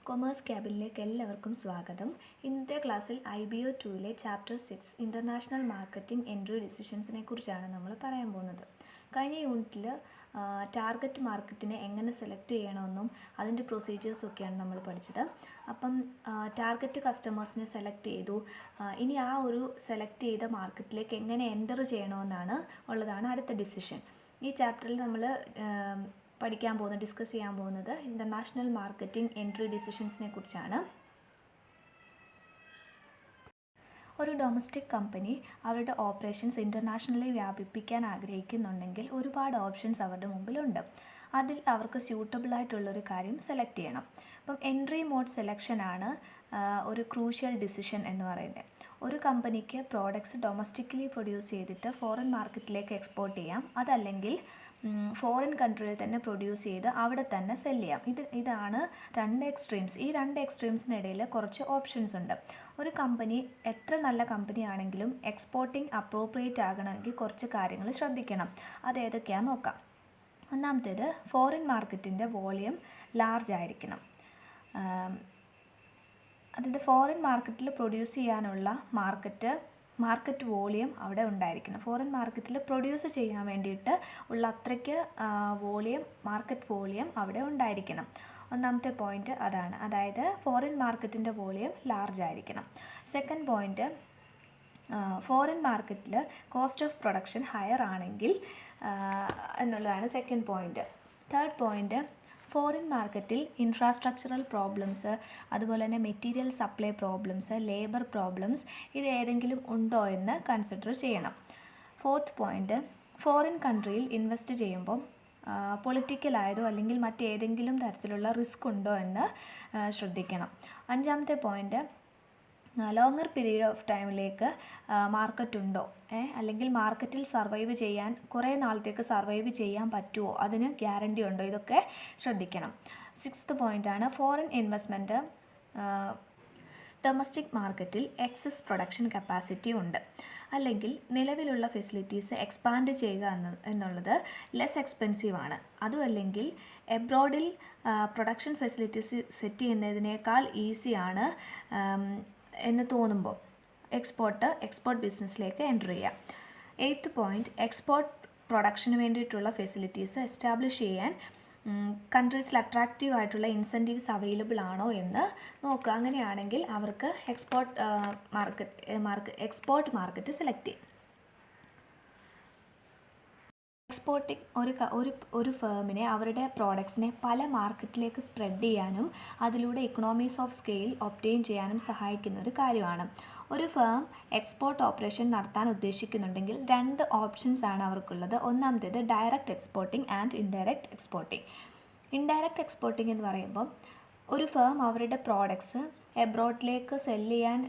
Commerce ക്യാബിനിലേക്ക് എല്ലാവർക്കും സ്വാഗതം. ഇന്നത്തെ ക്ലാസ്സിൽ IBO 2-ലെ ചാപ്റ്റർ 6 ഇൻ്റർനാഷണൽ മാർക്കറ്റിംഗ് എൻട്രി ഡിസിഷൻസിനെ കുറിച്ചാണ് നമ്മൾ പറയാൻ പോകുന്നത്. കഴിഞ്ഞ യൂണിറ്റിൽ ടാർഗറ്റ് മാർക്കറ്റിനെ എങ്ങനെ സെലക്ട് ചെയ്യണമെന്നും അതിൻ്റെ പ്രൊസീജിയേഴ്സും ഒക്കെയാണ് നമ്മൾ പഠിച്ചത്. അപ്പം ടാർഗറ്റ് കസ്റ്റമേഴ്സിനെ സെലക്ട് ചെയ്തു. ഇനി ആ ഒരു സെലക്ട് ചെയ്ത മാർക്കറ്റിലേക്ക് എങ്ങനെ എൻ്റർ ചെയ്യണമെന്നാണ് ഉള്ളതാണ് അടുത്ത ഡിസിഷൻ. ഈ ചാപ്റ്ററിൽ നമ്മൾ ഡിസ്കസ് ചെയ്യാൻ പോകുന്നത് ഇൻ്റർനാഷണൽ മാർക്കറ്റിംഗ് എൻട്രി ഡിസിഷൻസിനെ കുറിച്ചാണ്. ഒരു ഡൊമസ്റ്റിക് കമ്പനി അവരുടെ ഓപ്പറേഷൻസ് ഇൻ്റർനാഷണലി വ്യാപിപ്പിക്കാൻ ആഗ്രഹിക്കുന്നുണ്ടെങ്കിൽ ഒരുപാട് ഓപ്ഷൻസ് അവരുടെ മുമ്പിലുണ്ട്. അതിൽ അവർക്ക് സ്യൂട്ടബിളായിട്ടുള്ളൊരു കാര്യം സെലക്ട് ചെയ്യണം. അപ്പം എൻട്രി മോഡ് സെലക്ഷനാണ് ഒരു ക്രൂഷ്യൽ ഡിസിഷൻ എന്ന് പറയുന്നത്. ഒരു കമ്പനിക്ക് പ്രോഡക്ട്സ് ഡൊമസ്റ്റിക്കലി പ്രൊഡ്യൂസ് ചെയ്തിട്ട് ഫോറിൻ മാർക്കറ്റിലേക്ക് എക്സ്പോർട്ട് ചെയ്യാം, അതല്ലെങ്കിൽ ഫോറിൻ കൺട്രിയിൽ തന്നെ പ്രൊഡ്യൂസ് ചെയ്ത് അവിടെ തന്നെ സെല് ചെയ്യാം. ഇതാണ് രണ്ട് എക്സ്ട്രീംസ്. ഈ രണ്ട് എക്സ്ട്രീംസിനിടയിൽ കുറച്ച് ഓപ്ഷൻസ് ഉണ്ട്. ഒരു കമ്പനി എത്ര നല്ല കമ്പനി ആണെങ്കിലും എക്സ്പോർട്ടിംഗ് അപ്രോപ്രിയേറ്റ് ആകണമെങ്കിൽ കുറച്ച് കാര്യങ്ങൾ ശ്രദ്ധിക്കണം. അതേതൊക്കെയാണെന്ന് നോക്കാം. ഒന്നാമത്തേത്, ഫോറിൻ മാർക്കറ്റിൻ്റെ വോളിയം ലാർജ് ആയിരിക്കണം. അതായത് ഫോറിൻ മാർക്കറ്റിൽ പ്രൊഡ്യൂസ് ചെയ്യാനുള്ള മാർക്കറ്റ് വോളിയം അവിടെ ഉണ്ടായിരിക്കണം. ഫോറിൻ മാർക്കറ്റിൽ പ്രൊഡ്യൂസ് ചെയ്യാൻ വേണ്ടിയിട്ട് ഉള്ള അത്രയ്ക്ക് മാർക്കറ്റ് വോളിയം അവിടെ ഉണ്ടായിരിക്കണം. ഒന്നാമത്തെ പോയിൻ്റ് അതാണ്. അതായത് ഫോറിൻ മാർക്കറ്റിൻ്റെ വോളിയം ലാർജ് ആയിരിക്കണം. സെക്കൻഡ് പോയിൻ്റ്, ഫോറിൻ മാർക്കറ്റിൽ കോസ്റ്റ് ഓഫ് പ്രൊഡക്ഷൻ ഹയർ ആണെങ്കിൽ എന്നുള്ളതാണ് second point. Third point, foreign മാർക്കറ്റിൽ ഇൻഫ്രാസ്ട്രക്ചറൽ പ്രോബ്ലംസ്, അതുപോലെ തന്നെ material supply problems, labour problems ഇത് ഏതെങ്കിലും ഉണ്ടോ എന്ന് കൺസിഡർ ചെയ്യണം. ഫോർത്ത് പോയിൻ്റ്, ഫോറിൻ കൺട്രിയിൽ ഇൻവെസ്റ്റ് ചെയ്യുമ്പം പൊളിറ്റിക്കലായതോ അല്ലെങ്കിൽ മറ്റേതെങ്കിലും തരത്തിലുള്ള റിസ്ക് ഉണ്ടോ എന്ന് ശ്രദ്ധിക്കണം. അഞ്ചാമത്തെ പോയിൻ്റ്, ലോങ്ങർ പീരീഡ് ഓഫ് ടൈമിലേക്ക് മാർക്കറ്റ് ഉണ്ടോ, അല്ലെങ്കിൽ മാർക്കറ്റിൽ സർവൈവ് ചെയ്യാൻ കുറേ നാളത്തേക്ക് സർവൈവ് ചെയ്യാൻ പറ്റുമോ, അതിന് ഗ്യാരണ്ടി ഉണ്ടോ, ഇതൊക്കെ ശ്രദ്ധിക്കണം. സിക്സ്ത് പോയിൻ്റാണ്, ഫോറിൻ ഇൻവെസ്റ്റ്മെൻറ്റ് ഡൊമസ്റ്റിക് മാർക്കറ്റിൽ എക്സസ് പ്രൊഡക്ഷൻ കപ്പാസിറ്റി ഉണ്ട്, അല്ലെങ്കിൽ നിലവിലുള്ള ഫെസിലിറ്റീസ് എക്സ്പാൻഡ് ചെയ്യുക എന്നുള്ളത് ലെസ് എക്സ്പെൻസീവ് ആണ്. അതുമല്ലെങ്കിൽ എബ്രോഡിൽ പ്രൊഡക്ഷൻ ഫെസിലിറ്റീസ് സെറ്റ് ചെയ്യുന്നതിനേക്കാൾ ഈസിയാണ് എന്ന് തോന്നുമ്പോൾ എക്സ്പോർട്ട് ബിസിനസ്സിലേക്ക് എൻ്റർ ചെയ്യാം. എയ്ത്ത് പോയിൻ്റ്, എക്സ്പോർട്ട് പ്രൊഡക്ഷന് വേണ്ടിയിട്ടുള്ള ഫെസിലിറ്റീസ് എസ്റ്റാബ്ലിഷ് ചെയ്യാൻ കൺട്രീസിൽ അട്രാക്റ്റീവ് ആയിട്ടുള്ള ഇൻസെൻറ്റീവ്സ് അവൈലബിൾ ആണോ എന്ന് നോക്കുക. അങ്ങനെയാണെങ്കിൽ അവർക്ക് എക്സ്പോർട്ട് മാർക്കറ്റ് സെലക്ട് ചെയ്യും. എക്സ്പോർട്ടിംഗ് ഒരു ഫേമിനെ അവരുടെ പ്രോഡക്ട്സിനെ പല മാർക്കറ്റിലേക്ക് സ്പ്രെഡ് ചെയ്യാനും അതിലൂടെ ഇക്കണോമീസ് ഓഫ് സ്കെയിൽ ഒബ്റ്റെയിൻ ചെയ്യാനും സഹായിക്കുന്ന ഒരു കാര്യമാണ്. ഒരു ഫേം എക്സ്പോർട്ട് ഓപ്പറേഷൻ നടത്താൻ ഉദ്ദേശിക്കുന്നുണ്ടെങ്കിൽ രണ്ട് ഓപ്ഷൻസ് ആണ് അവർക്കുള്ളത്. ഒന്നാമത്തേത് direct exporting and indirect exporting. Indirect exporting എന്ന് പറയുമ്പോൾ ഒരു ഫേം അവരുടെ പ്രോഡക്ട്സ് എബ്രോഡിലേക്ക് സെല് ചെയ്യാൻ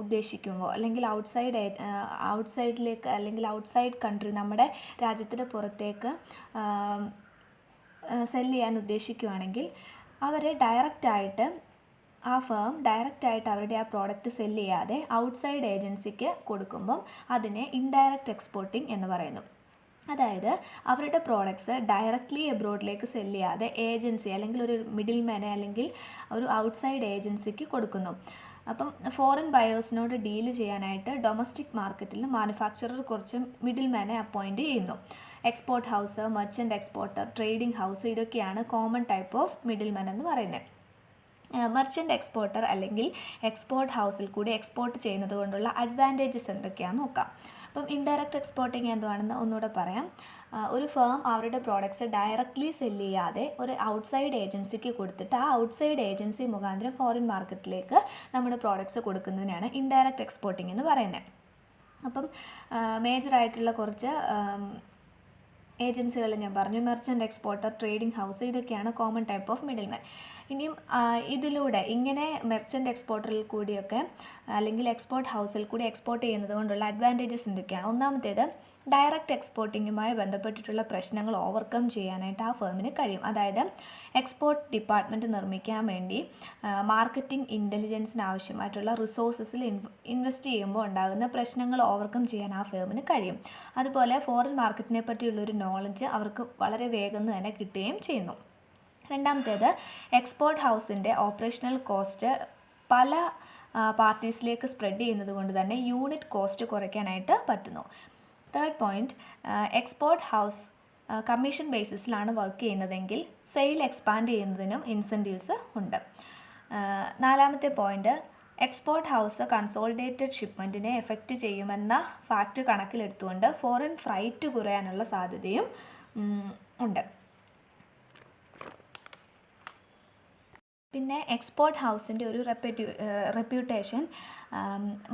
ഉദ്ദേശിക്കുമ്പോൾ, അല്ലെങ്കിൽ ഔട്ട്സൈഡിലേക്ക് അല്ലെങ്കിൽ ഔട്ട്സൈഡ് കൺട്രി, നമ്മുടെ രാജ്യത്തിന് പുറത്തേക്ക് സെല് ചെയ്യാൻ ഉദ്ദേശിക്കുകയാണെങ്കിൽ അവർ ആ ഫേം ഡയറക്റ്റായിട്ട് അവരുടെ ആ പ്രോഡക്റ്റ് സെല് ചെയ്യാതെ ഔട്ട്സൈഡ് ഏജൻസിക്ക് കൊടുക്കുമ്പം അതിനെ ഇൻഡയറക്റ്റ് എക്സ്പോർട്ടിംഗ് എന്ന് പറയുന്നു. അതായത് അവരുടെ പ്രോഡക്ട്സ് ഡയറക്റ്റ്ലി എബ്രോഡിലേക്ക് സെല് ചെയ്യാതെ ഏജൻസി അല്ലെങ്കിൽ ഒരു മിഡിൽ മാനെ അല്ലെങ്കിൽ ഒരു ഔട്ട്സൈഡ് ഏജൻസിക്ക് കൊടുക്കുന്നു. അപ്പം ഫോറിൻ ബയേഴ്സിനോട് ഡീല് ചെയ്യാനായിട്ട് ഡൊമസ്റ്റിക് മാർക്കറ്റിൽ മാനുഫാക്ചറർ കുറച്ച് മിഡിൽ മാനെ അപ്പോയിൻറ്റ് ചെയ്യുന്നു. Export house, merchant exporter, trading house ഇതൊക്കെയാണ് common type of middle man എന്ന് പറയുന്നത്. മെർച്ചൻ്റ് എക്സ്പോർട്ടർ അല്ലെങ്കിൽ എക്സ്പോർട്ട് ഹൗസിൽ കൂടി എക്സ്പോർട്ട് ചെയ്യുന്നത് കൊണ്ടുള്ള അഡ്വാൻറ്റേജസ് എന്തൊക്കെയാണെന്ന് നോക്കാം. അപ്പം ഇൻഡയറക്റ്റ് എക്സ്പോർട്ടിംഗ് എന്താണെന്ന് ഒന്നുകൂടെ പറയാം. ഒരു ഫേം അവരുടെ പ്രോഡക്ട്സ് ഡയറക്റ്റ്ലി സെല് ചെയ്യാതെ ഒരു ഔട്ട്സൈഡ് ഏജൻസിക്ക് കൊടുത്തിട്ട് ആ ഔട്ട്സൈഡ് ഏജൻസി മുഖാന്തരം ഫോറിൻ മാർക്കറ്റിലേക്ക് നമ്മുടെ പ്രോഡക്ട്സ് കൊടുക്കുന്നതിനാണ് ഇൻഡയറക്റ്റ് എക്സ്പോർട്ടിംഗ് എന്ന് പറയുന്നത്. അപ്പം മേജറായിട്ടുള്ള കുറച്ച് ഏജൻസികൾ ഞാൻ പറഞ്ഞു. മെർച്ചൻ്റ് എക്സ്പോർട്ടർ, ട്രേഡിംഗ് ഹൗസ് ഇതൊക്കെയാണ് കോമൺ ടൈപ്പ് ഓഫ് മിഡിൽ മാൻ. ഇനിയും ഇതിലൂടെ ഇങ്ങനെ മെർച്ചൻ്റ് എക്സ്പോർട്ടറിൽ കൂടിയൊക്കെ അല്ലെങ്കിൽ എക്സ്പോർട്ട് ഹൗസിൽ കൂടി എക്സ്പോർട്ട് ചെയ്യുന്നത് കൊണ്ടുള്ള അഡ്വാൻറ്റേജസ് എന്തൊക്കെയാണ്? ഒന്നാമത്തേത്, ഡയറക്റ്റ് എക്സ്പോർട്ടിങ്ങുമായി ബന്ധപ്പെട്ടിട്ടുള്ള പ്രശ്നങ്ങൾ ഓവർകം ചെയ്യാനായിട്ട് ആ ഫേമിന് കഴിയും. അതായത് എക്സ്പോർട്ട് ഡിപ്പാർട്ട്മെൻറ്റ് നിർമ്മിക്കാൻ വേണ്ടി മാർക്കറ്റിംഗ് ഇൻ്റലിജൻസിന് ആവശ്യമായിട്ടുള്ള റിസോഴ്സസിൽ ഇൻവെസ്റ്റ് ചെയ്യുമ്പോൾ ഉണ്ടാകുന്ന പ്രശ്നങ്ങൾ ഓവർകം ചെയ്യാൻ ആ ഫേമിന് കഴിയും. അതുപോലെ ഫോറിൻ മാർക്കറ്റിനെ പറ്റിയുള്ളൊരു നോളജ് അവർക്ക് വളരെ വേഗം തന്നെ കിട്ടുകയും ചെയ്യുന്നു. രണ്ടാമത്തേത് എക്സ്പോർട്ട് ഹൗസിൻ്റെ ഓപ്പറേഷണൽ കോസ്റ്റ് പല പാർട്ടീസിലേക്ക് സ്പ്രെഡ് ചെയ്യുന്നത് കൊണ്ട് തന്നെ യൂണിറ്റ് കോസ്റ്റ് കുറയ്ക്കാനായിട്ട് പറ്റുന്നു. Third point, export house commission ബേസിസിലാണ് വർക്ക് ചെയ്യുന്നതെങ്കിൽ സെയിൽ എക്സ്പാൻഡ് ചെയ്യുന്നതിനും ഇൻസെൻറ്റീവ്സ് ഉണ്ട്. നാലാമത്തെ പോയിൻറ്റ്, എക്സ്പോർട്ട് ഹൗസ് കൺസോളിഡേറ്റഡ് ഷിപ്മെൻറ്റിനെ എഫക്റ്റ് ചെയ്യുമെന്ന ഫാക്റ്റ് കണക്കിലെടുത്തുകൊണ്ട് ഫോറിൻ ഫ്രൈറ്റ് കുറയാനുള്ള സാധ്യതയും ഉണ്ട്. പിന്നെ എക്സ്പോർട്ട് ഹൗസിൻ്റെ ഒരു റെപ്യൂട്ടേഷൻ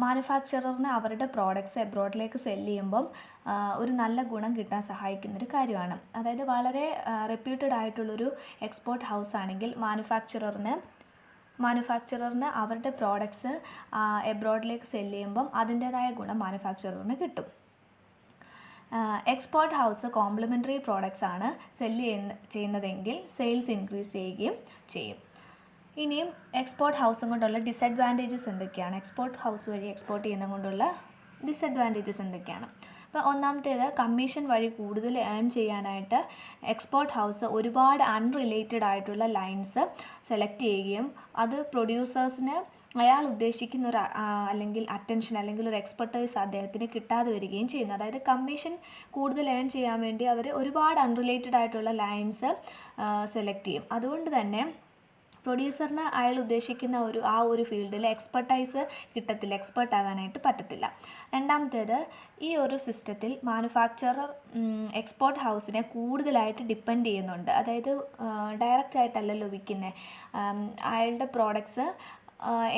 മാനുഫാക്ചററിന് അവരുടെ പ്രോഡക്റ്റ്സ് എബ്രോഡിലേക്ക് സെല്ല് ചെയ്യുമ്പം ഒരു നല്ല ഗുണം കിട്ടാൻ സഹായിക്കുന്നൊരു കാര്യമാണ്. അതായത് വളരെ റെപ്യൂട്ടഡ് ആയിട്ടുള്ളൊരു എക്സ്പോർട്ട് ഹൗസ് ആണെങ്കിൽ മാനുഫാക്ചററിന് അവരുടെ പ്രോഡക്ട്സ് എബ്രോഡിലേക്ക് സെല്ല് ചെയ്യുമ്പം അതിൻ്റേതായ ഗുണം മാനുഫാക്ചററിന് കിട്ടും. എക്സ്പോർട്ട് ഹൗസ് കോംപ്ലിമെൻ്ററി പ്രോഡക്ട്സ് ആണ് സെല്ല് ചെയ്യുന്നതെങ്കിൽ സെയിൽസ് ഇൻക്രീസ് ചെയ്യുകയും ചെയ്യും. ഇനിയും എക്സ്പോർട്ട് ഹൗസും കൊണ്ടുള്ള ഡിസഡ്വാൻറ്റേജസ് എന്തൊക്കെയാണ്, എക്സ്പോർട്ട് ഹൗസ് വഴി എക്സ്പോർട്ട് ചെയ്യുന്നത് കൊണ്ടുള്ള ഡിസഡ്വാൻറ്റേജസ് എന്തൊക്കെയാണ്? അപ്പോൾ ഒന്നാമത്തേത്, കമ്മീഷൻ വഴി കൂടുതൽ ഏൺ ചെയ്യാനായിട്ട് എക്സ്പോർട്ട് ഹൗസ് ഒരുപാട് അൺറിലേറ്റഡ് ആയിട്ടുള്ള ലൈൻസ് സെലക്ട് ചെയ്യുകയും അത് പ്രൊഡ്യൂസേഴ്സിന് അയാൾ ഉദ്ദേശിക്കുന്ന ഒരു അല്ലെങ്കിൽ അറ്റൻഷൻ അല്ലെങ്കിൽ ഒരു എക്സ്പെർട്ടൈസ് അദ്ദേഹത്തിന് കിട്ടാതെ വരികയും ചെയ്യുന്നു. അതായത് കമ്മീഷൻ കൂടുതൽ ഏൺ ചെയ്യാൻ വേണ്ടി അവർ ഒരുപാട് അൺറിലേറ്റഡ് ആയിട്ടുള്ള ലൈൻസ് സെലക്ട് ചെയ്യും. അതുകൊണ്ട് തന്നെ പ്രൊഡ്യൂസറിന് അയാൾ ഉദ്ദേശിക്കുന്ന ഒരു ഫീൽഡിൽ എക്സ്പെർട്ടൈസ് കിട്ടത്തില്ല, എക്സ്പെർട്ട് ആകാനായിട്ട് പറ്റത്തില്ല. രണ്ടാമത്തേത്, ഈ ഒരു സിസ്റ്റത്തിൽ മാനുഫാക്ചറർ എക്സ്പോർട്ട് ഹൗസിനെ കൂടുതലായിട്ട് ഡിപ്പെൻഡ് ചെയ്യുന്നുണ്ട്. അതായത് ഡയറക്റ്റ് ആയിട്ടല്ലല്ലോ വിൽക്കുന്നത്, അയാളുടെ പ്രോഡക്ട്സ്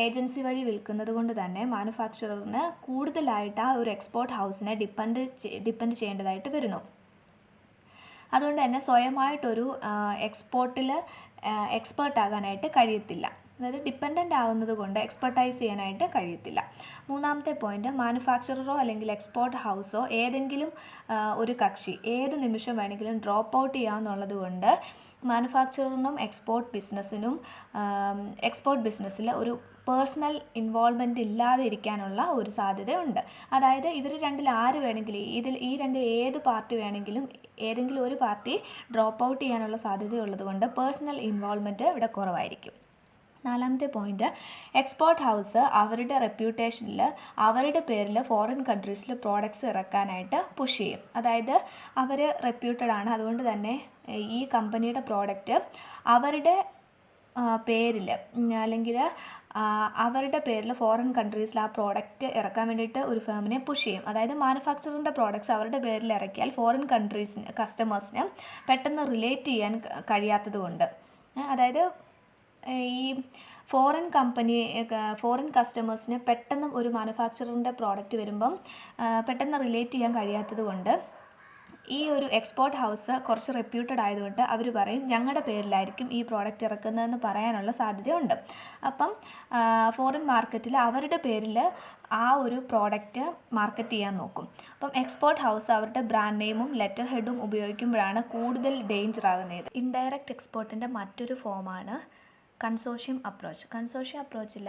ഏജൻസി വഴി വിൽക്കുന്നത് കൊണ്ട് തന്നെ മാനുഫാക്ചററിന് കൂടുതലായിട്ട് ആ ഒരു എക്സ്പോർട്ട് ഹൗസിനെ ഡിപ്പെൻഡ് ചെയ്യേണ്ടതായിട്ട് വരുന്നു. അതുകൊണ്ട് തന്നെ സ്വയമായിട്ടൊരു എക്സ്പോർട്ടിൽ എക്സ്പേർട്ട് ആകാനായിട്ട് കഴിയത്തില്ല. അതായത് ഡിപ്പെൻഡൻ്റ് ആകുന്നത് കൊണ്ട് എക്സ്പെർട്ടൈസ് ചെയ്യാനായിട്ട് കഴിയത്തില്ല. മൂന്നാമത്തെ പോയിൻറ്റ്, മാനുഫാക്ചററോ അല്ലെങ്കിൽ എക്സ്പോർട്ട് ഹൗസോ ഏതെങ്കിലും ഒരു കക്ഷി ഏത് നിമിഷം വേണമെങ്കിലും ഡ്രോപ്പ് ഔട്ട് ചെയ്യാമെന്നുള്ളത് കൊണ്ട് മാനുഫാക്ചറിനും എക്സ്പോർട്ട് ബിസിനസ്സിൽ ഒരു പേഴ്സണൽ ഇൻവോൾവ്മെൻറ്റ് ഇല്ലാതെ ഇരിക്കാനുള്ള ഒരു സാധ്യതയുണ്ട്. അതായത് ഇവർ രണ്ടിൽ ആര് വേണമെങ്കിലും ഈ ഏത് പാർട്ടി വേണമെങ്കിലും ഏതെങ്കിലും ഒരു പാർട്ടി ഡ്രോപ്പ് ഔട്ട് ചെയ്യാനുള്ള സാധ്യതയുള്ളത് കൊണ്ട് പേഴ്സണൽ ഇൻവോൾവ്മെൻറ്റ് ഇവിടെ കുറവായിരിക്കും. നാലാമത്തെ പോയിൻറ്റ്, എക്സ്പോർട്ട് ഹൗസ് അവരുടെ റെപ്യൂട്ടേഷനിൽ അവരുടെ പേരിൽ ഫോറിൻ കൺട്രീസിൽ പ്രോഡക്ട്സ് ഇറക്കാനായിട്ട് പുഷ് ചെയ്യും. അതായത് അവർ റെപ്യൂട്ടഡ് ആണ്, അതുകൊണ്ട് തന്നെ ഈ കമ്പനിയുടെ പ്രോഡക്റ്റ് അവരുടെ പേരിൽ അല്ലെങ്കിൽ അവരുടെ പേരിൽ ഫോറിൻ കൺട്രീസിൽ ആ പ്രോഡക്റ്റ് ഇറക്കാൻ വേണ്ടിയിട്ട് ഒരു ഫേമിനെ പുഷ് ചെയ്യും. അതായത് മാനുഫാക്ചറിൻ്റെ പ്രോഡക്ട്സ് അവരുടെ പേരിൽ ഇറക്കിയാൽ ഫോറിൻ കസ്റ്റമേഴ്സിന് പെട്ടെന്ന് റിലേറ്റ് ചെയ്യാൻ കഴിയാത്തത് കൊണ്ട്, അതായത് ഈ ഫോറിൻ കസ്റ്റമേഴ്സിന് പെട്ടെന്ന് ഒരു മാനുഫാക്ചറിൻ്റെ പ്രോഡക്റ്റ് വരുമ്പം പെട്ടെന്ന് റിലേറ്റ് ചെയ്യാൻ കഴിയാത്തത് കൊണ്ട് ഈ ഒരു എക്സ്പോർട്ട് ഹൗസ് കുറച്ച് റെപ്യൂട്ടഡ് ആയതുകൊണ്ട് അവർ പറയും ഞങ്ങളുടെ പേരിലായിരിക്കും ഈ പ്രോഡക്റ്റ് ഇറക്കുന്നതെന്ന് പറയാനുള്ള സാധ്യതയുണ്ട്. അപ്പം ഫോറിൻ മാർക്കറ്റിൽ അവരുടെ പേരിൽ ആ ഒരു പ്രോഡക്റ്റ് മാർക്കറ്റ് ചെയ്യാൻ നോക്കും. അപ്പം എക്സ്പോർട്ട് ഹൗസ് അവരുടെ ബ്രാൻഡ് നെയിമും ലെറ്റർ ഹെഡും ഉപയോഗിക്കുമ്പോഴാണ് കൂടുതൽ ഡേഞ്ചർ ആകുന്നത്. ഇൻഡയറക്റ്റ് എക്സ്പോർട്ടിൻ്റെ മറ്റൊരു ഫോമാണ് കൺസോഷ്യം അപ്രോച്ച്. കൺസോഷ്യം അപ്രോച്ചിൽ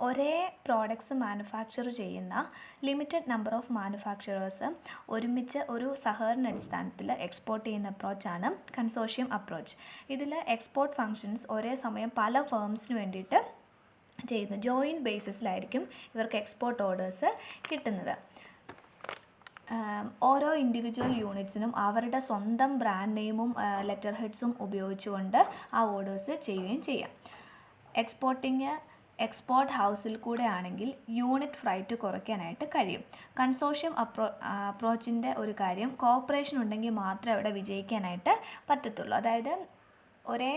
ഒരേ പ്രോഡക്ട്സ് മാനുഫാക്ചർ ചെയ്യുന്ന ലിമിറ്റഡ് നമ്പർ ഓഫ് മാനുഫാക്ചറേഴ്സ് ഒരുമിച്ച് ഒരു സഹകരണ അടിസ്ഥാനത്തിൽ എക്സ്പോർട്ട് ചെയ്യുന്ന അപ്രോച്ചാണ് കൺസോഷ്യം അപ്രോച്ച്. ഇതിൽ എക്സ്പോർട്ട് ഫങ്ഷൻസ് ഒരേ സമയം പല ഫേംസിന് വേണ്ടിയിട്ട് ചെയ്യുന്നു. ജോയിൻറ്റ് ബേസിസിലായിരിക്കും ഇവർക്ക് എക്സ്പോർട്ട് ഓർഡേഴ്സ് കിട്ടുന്നത്. ഓരോ ഇൻഡിവിജ്വൽ യൂണിറ്റ്സിനും അവരുടെ സ്വന്തം ബ്രാൻഡ് നെയിമും ലെറ്റർ ഹെഡ്സും ഉപയോഗിച്ചുകൊണ്ട് ആ ഓർഡേഴ്സ് ചെയ്യുകയും ചെയ്യാം. എക്സ്പോർട്ട് ഹൗസിൽ കൂടെ ആണെങ്കിൽ യൂണിറ്റ് ഫ്രൈറ്റ് കുറയ്ക്കാനായിട്ട് കഴിയും. കൺസോഷ്യം അപ്രോച്ചിൻ്റെ ഒരു കാര്യം, കോഓപ്പറേഷൻ ഉണ്ടെങ്കിൽ മാത്രമേ അവിടെ വിജയിക്കാനായിട്ട് പറ്റത്തുള്ളൂ. അതായത് ഒരേ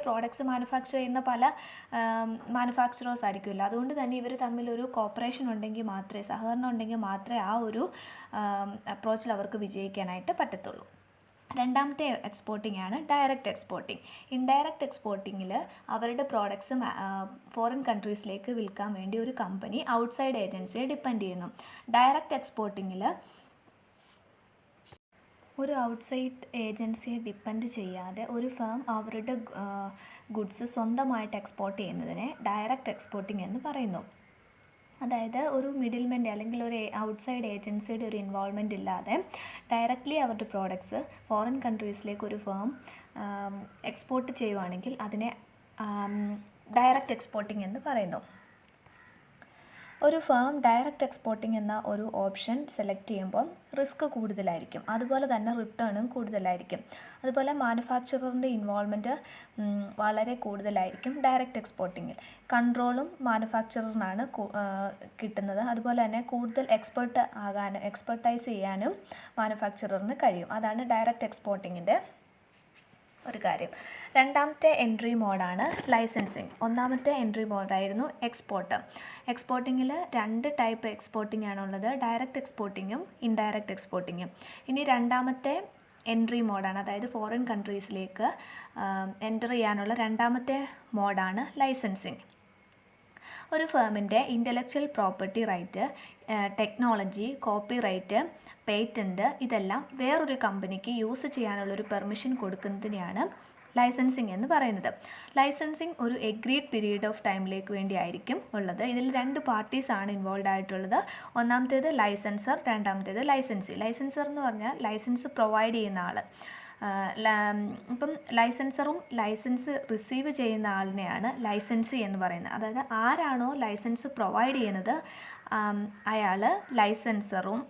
പ്രോഡക്ട്സ് മാനുഫാക്ചർ ചെയ്യുന്ന പല മാനുഫാക്ചറേഴ്സ് ആയിരിക്കുമല്ലോ. അതുകൊണ്ട് തന്നെ ഇവർ തമ്മിലൊരു കോപ്പറേഷൻ ഉണ്ടെങ്കിൽ മാത്രമേ, സഹകരണം ഉണ്ടെങ്കിൽ മാത്രമേ ആ ഒരു അപ്രോച്ചിൽ അവർക്ക് വിജയിക്കാനായിട്ട് പറ്റത്തുള്ളൂ. രണ്ടാമത്തെ എക്സ്പോർട്ടിംഗ് ആണ് ഡയറക്റ്റ് എക്സ്പോർട്ടിംഗ്. ഇൻഡയറക്റ്റ് എക്സ്പോർട്ടിങ്ങിൽ അവരുടെ പ്രോഡക്ട്സ് ഫോറിൻ കൺട്രീസിലേക്ക് വിൽക്കാൻ വേണ്ടി ഒരു കമ്പനി ഔട്ട്സൈഡ് ഏജൻസിയെ ഡിപ്പെൻഡ് ചെയ്യുന്നു. ഡയറക്റ്റ് എക്സ്പോർട്ടിങ്ങിൽ ഒരു ഔട്ട്സൈഡ് ഏജൻസിയെ ഡിപ്പെൻഡ് ചെയ്യാതെ ഒരു ഫേം അവരുടെ ഗുഡ്സ് സ്വന്തമായിട്ട് എക്സ്പോർട്ട് ചെയ്യുന്നതിനെ ഡയറക്റ്റ് എക്സ്പോർട്ടിംഗ് എന്ന് പറയുന്നു. അതായത് ഒരു മിഡിൽമെൻ്റെ അല്ലെങ്കിൽ ഒരു ഔട്ട്സൈഡ് ഏജൻസിയുടെ ഒരു ഇൻവോൾവ്മെൻ്റ് ഇല്ലാതെ ഡയറക്റ്റ്ലി അവരുടെ പ്രോഡക്ട്സ് ഫോറിൻ കൺട്രീസിലേക്ക് ഒരു ഫേം എക്സ്പോർട്ട് ചെയ്യുവാണെങ്കിൽ അതിനെ ഡയറക്റ്റ് എക്സ്പോർട്ടിംഗ് എന്ന് പറയുന്നു. ഒരു ഫേം ഡയറക്റ്റ് എക്സ്പോർട്ടിംഗ് എന്ന ഒരു ഓപ്ഷൻ സെലക്ട് ചെയ്യുമ്പോൾ റിസ്ക് കൂടുതലായിരിക്കും, അതുപോലെ തന്നെ റിട്ടേണും കൂടുതലായിരിക്കും. അതുപോലെ മാനുഫാക്ചററിൻ്റെ ഇൻവോൾവ്മെൻറ്റ് വളരെ കൂടുതലായിരിക്കും ഡയറക്റ്റ് എക്സ്പോർട്ടിങ്ങിൽ. കൺട്രോളും മാനുഫാക്ചററിനാണ് കിട്ടുന്നത്. അതുപോലെ തന്നെ കൂടുതൽ എക്സ്പെർട്ടൈസ് ചെയ്യാനും മാനുഫാക്ചററിന് കഴിയും. അതാണ് ഡയറക്റ്റ് എക്സ്പോർട്ടിങ്ങിൻ്റെ ഒരു കാര്യം. രണ്ടാമത്തെ എൻട്രി മോഡാണ് ലൈസൻസിങ്. ഒന്നാമത്തെ എൻട്രി മോഡായിരുന്നു എക്സ്പോർട്ട്. എക്സ്പോർട്ടിങ്ങിൽ 2 ടൈപ്പ് എക്സ്പോർട്ടിംഗ് ആണുള്ളത്, ഡയറക്റ്റ് എക്സ്പോർട്ടിങ്ങും ഇൻഡയറക്റ്റ് എക്സ്പോർട്ടിങ്ങും. ഇനി രണ്ടാമത്തെ എൻട്രി മോഡാണ്, അതായത് ഫോറിൻ കൺട്രീസിലേക്ക് എൻ്റർ ചെയ്യാനുള്ള രണ്ടാമത്തെ മോഡാണ് ലൈസൻസിങ്. ഒരു ഫേമിൻ്റെ intellectual property right, technology, copyright, patent ഇതെല്ലാം വേറൊരു കമ്പനിക്ക് യൂസ് ചെയ്യാനുള്ളൊരു പെർമിഷൻ കൊടുക്കുന്നതിനെയാണ് ലൈസൻസിങ് എന്ന് പറയുന്നത്. ലൈസൻസിങ് ഒരു എഗ്രീഡ് പീരീഡ് ഓഫ് ടൈമിലേക്ക് വേണ്ടിയായിരിക്കും ഉള്ളത്. ഇതിൽ 2 പാർട്ടീസാണ് ഇൻവോൾവ് ആയിട്ടുള്ളത്. ഒന്നാമത്തേത് ലൈസൻസർ, രണ്ടാമത്തേത് ലൈസൻസി. ലൈസൻസർ എന്ന് പറഞ്ഞാൽ ലൈസൻസ് പ്രൊവൈഡ് ചെയ്യുന്ന ആൾ. ഇപ്പം ലൈസൻസറും ലൈസൻസ് റിസീവ് ചെയ്യുന്ന ആളിനെയാണ് ലൈസൻസി എന്ന് പറയുന്നത്. അതായത് ആരാണോ ലൈസൻസ് പ്രൊവൈഡ് ചെയ്യുന്നത് അയാൾ ലൈസൻസറും,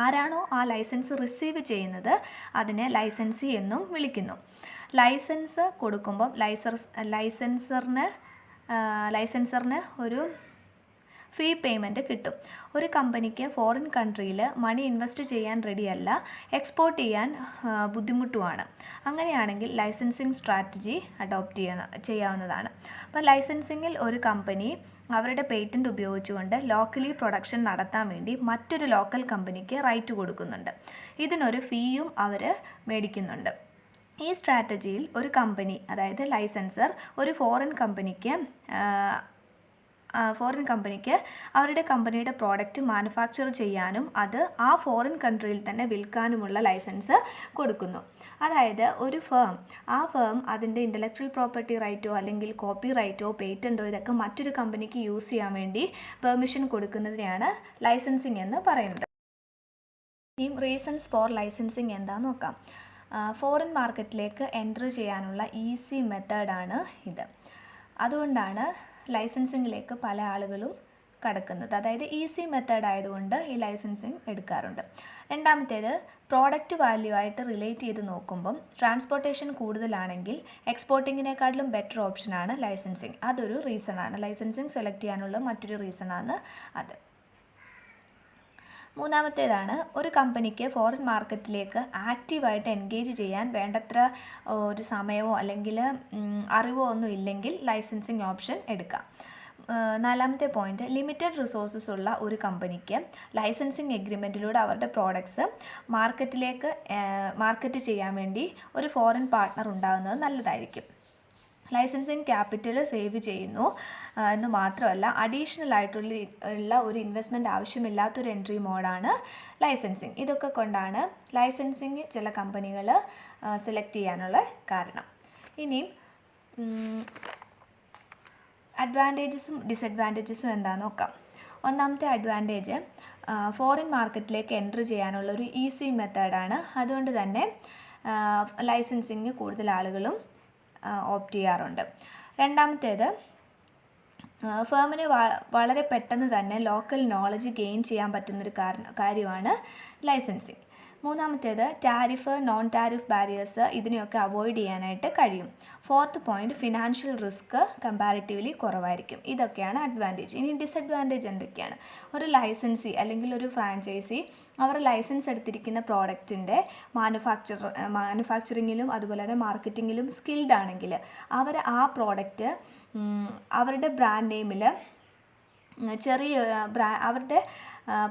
ആരാണോ ആ ലൈസൻസ് റിസീവ് ചെയ്യുന്നത് അതിനെ ലൈസൻസി എന്നും വിളിക്കുന്നു. ലൈസൻസ് കൊടുക്കുമ്പം ലൈസൻസറിന് ഒരു ഫീ പേയ്മെൻറ്റ് കിട്ടും. ഒരു കമ്പനിക്ക് ഫോറിൻ കൺട്രിയിൽ മണി ഇൻവെസ്റ്റ് ചെയ്യാൻ റെഡിയല്ല, എക്സ്പോർട്ട് ചെയ്യാൻ ബുദ്ധിമുട്ടുമാണ്. അങ്ങനെയാണെങ്കിൽ ലൈസൻസിങ് സ്ട്രാറ്റജി അഡോപ്റ്റ് ചെയ്യാവുന്നതാണ്. അപ്പോൾ ലൈസൻസിങ്ങിൽ ഒരു കമ്പനി അവരുടെ പേറ്റൻറ്റ് ഉപയോഗിച്ചുകൊണ്ട് ലോക്കലി പ്രൊഡക്ഷൻ നടത്താൻ വേണ്ടി മറ്റൊരു ലോക്കൽ കമ്പനിക്ക് റൈറ്റ് കൊടുക്കുന്നുണ്ട്. ഇതിനൊരു ഫീയും അവർ മേടിക്കുന്നുണ്ട്. ഈ സ്ട്രാറ്റജിയിൽ ഒരു കമ്പനി, അതായത് ലൈസൻസർ, ഒരു ഫോറിൻ കമ്പനിക്ക് അവരുടെ കമ്പനിയുടെ പ്രോഡക്റ്റ് മാനുഫാക്ചർ ചെയ്യാനും അത് ആ ഫോറിൻ കൺട്രിയിൽ തന്നെ വിൽക്കാനുമുള്ള ലൈസൻസ് കൊടുക്കുന്നു. അതായത് ഒരു ആ ഫേം അതിൻ്റെ ഇൻ്റലക്ച്വൽ പ്രോപ്പർട്ടി റൈറ്റോ അല്ലെങ്കിൽ കോപ്പി റൈറ്റോ പേറ്റൻറ്റോ ഇതൊക്കെ മറ്റൊരു കമ്പനിക്ക് യൂസ് ചെയ്യാൻ വേണ്ടി പെർമിഷൻ കൊടുക്കുന്നതിനെയാണ് ലൈസൻസിങ് എന്ന് പറയുന്നത്. ഈ റീസൺസ് ഫോർ ലൈസൻസിങ് എന്താണെന്ന് നോക്കാം. ഫോറിൻ മാർക്കറ്റിലേക്ക് എൻറ്റർ ചെയ്യാനുള്ള ഈസി മെത്തേഡാണ് ഇത്. അതുകൊണ്ടാണ് ലൈസൻസിങ്ങിലേക്ക് പല ആളുകളും കടക്കുന്നത്. അതായത് ഈസി മെത്തേഡ് ആയതുകൊണ്ട് ഈ ലൈസൻസിങ് എടുക്കാറുണ്ട്. രണ്ടാമത്തേത് പ്രോഡക്റ്റ് വാല്യൂ ആയിട്ട് റിലേറ്റ് ചെയ്ത് നോക്കുമ്പം ട്രാൻസ്പോർട്ടേഷൻ കൂടുതലാണെങ്കിൽ എക്സ്പോർട്ടിങ്ങിനേക്കാളും ബെറ്റർ ഓപ്ഷനാണ് ലൈസൻസിങ്. അതൊരു റീസണാണ്. ലൈസൻസിങ് സെലക്ട് ചെയ്യാനുള്ള മറ്റൊരു റീസണാണ് അത്. മൂന്നാമത്തേതാണ് ഒരു കമ്പനിക്ക് ഫോറിൻ മാർക്കറ്റിലേക്ക് ആക്റ്റീവായിട്ട് എൻഗേജ് ചെയ്യാൻ വേണ്ടത്ര ഒരു സമയമോ അല്ലെങ്കിൽ അറിവോ ഒന്നും ഇല്ലെങ്കിൽ ലൈസൻസിങ് ഓപ്ഷൻ എടുക്കാം. നാലാമത്തെ പോയിന്റ്, ലിമിറ്റഡ് റിസോഴ്സസ് ഉള്ള ഒരു കമ്പനിക്ക് ലൈസൻസിങ് എഗ്രിമെൻറ്റിലൂടെ അവരുടെ പ്രോഡക്ട്സ് മാർക്കറ്റ് ചെയ്യാൻ വേണ്ടി ഒരു ഫോറിൻ പാർട്ട്ണർ ഉണ്ടാകുന്നത് നല്ലതായിരിക്കും. ലൈസൻസിങ് ക്യാപിറ്റൽ സേവ് ചെയ്യുന്നു എന്ന് മാത്രമല്ല, അഡീഷണൽ ആയിട്ടുള്ള ഒരു ഇൻവെസ്റ്റ്മെൻറ്റ് ആവശ്യമില്ലാത്തൊരു എൻട്രി മോഡാണ് ലൈസൻസിങ്. ഇതൊക്കെ കൊണ്ടാണ് ലൈസൻസിങ് ചില കമ്പനികൾ സെലക്ട് ചെയ്യാനുള്ള കാരണം. ഇനി അഡ്വാൻറ്റേജസും ഡിസഡ്വാൻറ്റേജസും എന്താണെന്ന് നോക്കാം. ഒന്നാമത്തെ അഡ്വാൻറ്റേജ്, ഫോറിൻ മാർക്കറ്റിലേക്ക് എൻറ്റർ ചെയ്യാനുള്ള ഒരു ഈസി മെത്തേഡാണ്. അതുകൊണ്ട് തന്നെ ലൈസൻസിങ് കൂടുതൽ ആളുകളും ഓപ്റ്റ് ചെയ്യാറുണ്ട്. രണ്ടാമത്തേത്, ഫേമിന് വളരെ പെട്ടെന്ന് തന്നെ ലോക്കൽ നോളജ് ഗെയിൻ ചെയ്യാൻ പറ്റുന്നൊരു കാര്യമാണ് ലൈസൻസിങ്. മൂന്നാമത്തേത്, ടാരിഫ്, നോൺ ടാരിഫ് ബാരിയേഴ്സ് ഇതിനെയൊക്കെ അവോയ്ഡ് ചെയ്യാനായിട്ട് കഴിയും. Fourth point, financial risk comparatively കുറവായിരിക്കും. ഇതൊക്കെയാണ് അഡ്വാൻറ്റേജ്. ഇനി ഡിസഡ്വാൻറ്റേജ് എന്തൊക്കെയാണ്? ഒരു ലൈസൻസി അല്ലെങ്കിൽ ഒരു ഫ്രാഞ്ചൈസി അവർ ലൈസൻസ് എടുത്തിരിക്കുന്ന പ്രോഡക്റ്റിൻ്റെ മാനുഫാക്ചറിങ്ങിലും അതുപോലെ തന്നെ മാർക്കറ്റിങ്ങിലും സ്കിൽഡ് ആണെങ്കിൽ അവർ ആ പ്രോഡക്റ്റ് അവരുടെ ബ്രാൻഡ് നെയിമിൽ അവരുടെ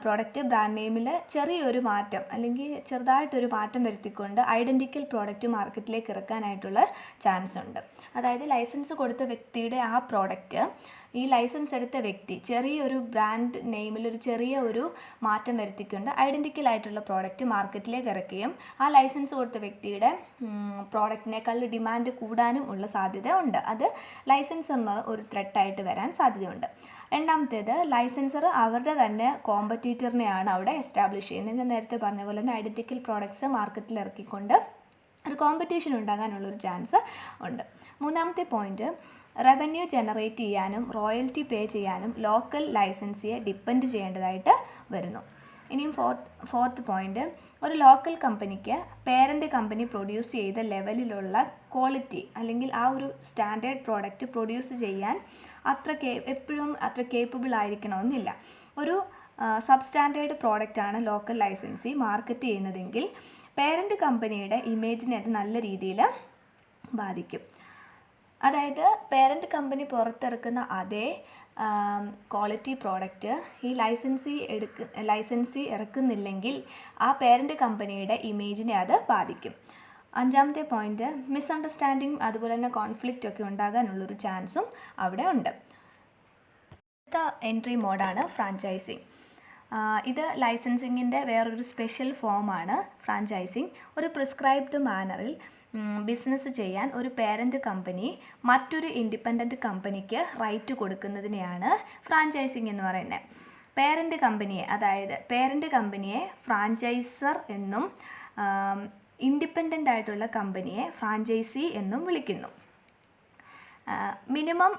പ്രോഡക്റ്റ് ബ്രാൻഡ് നെയിമിൽ ചെറിയൊരു മാറ്റം അല്ലെങ്കിൽ ചെറുതായിട്ടൊരു മാറ്റം വരുത്തിക്കൊണ്ട് ഐഡൻറ്റിക്കൽ പ്രോഡക്റ്റ് മാർക്കറ്റിലേക്ക് ഇറക്കാനായിട്ടുള്ള ചാൻസ് ഉണ്ട്. അതായത് ലൈസൻസ് കൊടുത്ത വ്യക്തിയുടെ ആ പ്രോഡക്റ്റ് ഈ ലൈസൻസ് എടുത്ത വ്യക്തി ചെറിയൊരു ബ്രാൻഡ് നെയിമിൽ ഒരു ചെറിയ ഒരു മാറ്റം വരുത്തിക്കൊണ്ട് ഐഡൻറ്റിക്കൽ ആയിട്ടുള്ള പ്രോഡക്റ്റ് മാർക്കറ്റിലേക്ക് ഇറക്കുകയും ആ ലൈസൻസ് കൊടുത്ത വ്യക്തിയുടെ പ്രോഡക്റ്റിനേക്കാൾ ഡിമാൻഡ് കൂടാനും ഉള്ള സാധ്യത ഉണ്ട്. അത് ലൈസൻസ് എന്ന ഒരു ത്രെട്ടായിട്ട് വരാൻ സാധ്യതയുണ്ട്. രണ്ടാമത്തേത്, ലൈസൻസർ അവരുടെ തന്നെ കോമ്പറ്റീറ്ററിനെയാണ് അവിടെ എസ്റ്റാബ്ലിഷ് ചെയ്യുന്നത്. ഞാൻ നേരത്തെ പറഞ്ഞ പോലെ തന്നെ ഐഡൻറ്റിക്കൽ പ്രോഡക്ട്സ് മാർക്കറ്റിൽ ഇറക്കിക്കൊണ്ട് ഒരു കോമ്പറ്റീഷൻ ഉണ്ടാകാനുള്ളൊരു ചാൻസ് ഉണ്ട്. മൂന്നാമത്തെ പോയിൻറ്റ്, റവന്യൂ ജനറേറ്റ് ചെയ്യാനും റോയൽറ്റി പേ ചെയ്യാനും ലോക്കൽ ലൈസൻസിയെ ഡിപ്പെൻഡ് ചെയ്യേണ്ടതായിട്ട് വരുന്നു. ഇനിയും ഫോർത്ത് പോയിൻറ്റ്, ഒരു ലോക്കൽ കമ്പനിക്ക് പേരൻ്റ് കമ്പനി പ്രൊഡ്യൂസ് ചെയ്ത ലെവലിലുള്ള ക്വാളിറ്റി അല്ലെങ്കിൽ ആ ഒരു സ്റ്റാൻഡേർഡ് പ്രോഡക്റ്റ് പ്രൊഡ്യൂസ് ചെയ്യാൻ എപ്പോഴും അത്ര കേപ്പബിൾ ആയിരിക്കണമെന്നില്ല. ഒരു സബ്സ്റ്റാൻഡേർഡ് പ്രോഡക്റ്റാണ് ലോക്കൽ ലൈസൻസി മാർക്കറ്റ് ചെയ്യുന്നതെങ്കിൽ പേരൻ്റ് കമ്പനിയുടെ ഇമേജിനെ അത് നല്ല രീതിയിൽ ബാധിക്കും. അതായത് പേരൻ്റ് കമ്പനി പുറത്തിറക്കുന്ന അതേ ക്വാളിറ്റി പ്രോഡക്റ്റ് ഈ ലൈസൻസി ഇറക്കുന്നില്ലെങ്കിൽ ആ പേരൻ്റ് കമ്പനിയുടെ ഇമേജിനെ അത് ബാധിക്കും. അഞ്ചാമത്തെ പോയിൻറ്റ്, മിസ്അണ്ടർസ്റ്റാൻഡിങ് അതുപോലെ തന്നെ കോൺഫ്ലിക്റ്റ് ഒക്കെ ഉണ്ടാകാനുള്ളൊരു ചാൻസും അവിടെ ഉണ്ട്. അടുത്ത എൻട്രി മോഡാണ് ഫ്രാഞ്ചൈസിങ്. ഇത് ലൈസൻസിങ്ങിൻ്റെ വേറൊരു സ്പെഷ്യൽ ഫോമാണ് ഫ്രാഞ്ചൈസിങ്. ഒരു പ്രിസ്ക്രൈബ്ഡ് മാനറിൽ ബിസിനസ് ചെയ്യാൻ ഒരു പേരൻ്റ് കമ്പനി മറ്റൊരു ഇൻഡിപെൻഡൻറ്റ് കമ്പനിക്ക് റൈറ്റ് കൊടുക്കുന്നതിനെയാണ് ഫ്രാഞ്ചൈസിങ് എന്ന് പറയുന്നത്. പേരൻ്റ് കമ്പനിയെ ഫ്രാഞ്ചൈസർ എന്നും ഇൻഡിപെൻഡൻ്റ് ആയിട്ടുള്ള കമ്പനിയെ ഫ്രാഞ്ചൈസി എന്നും വിളിക്കുന്നു. മിനിമം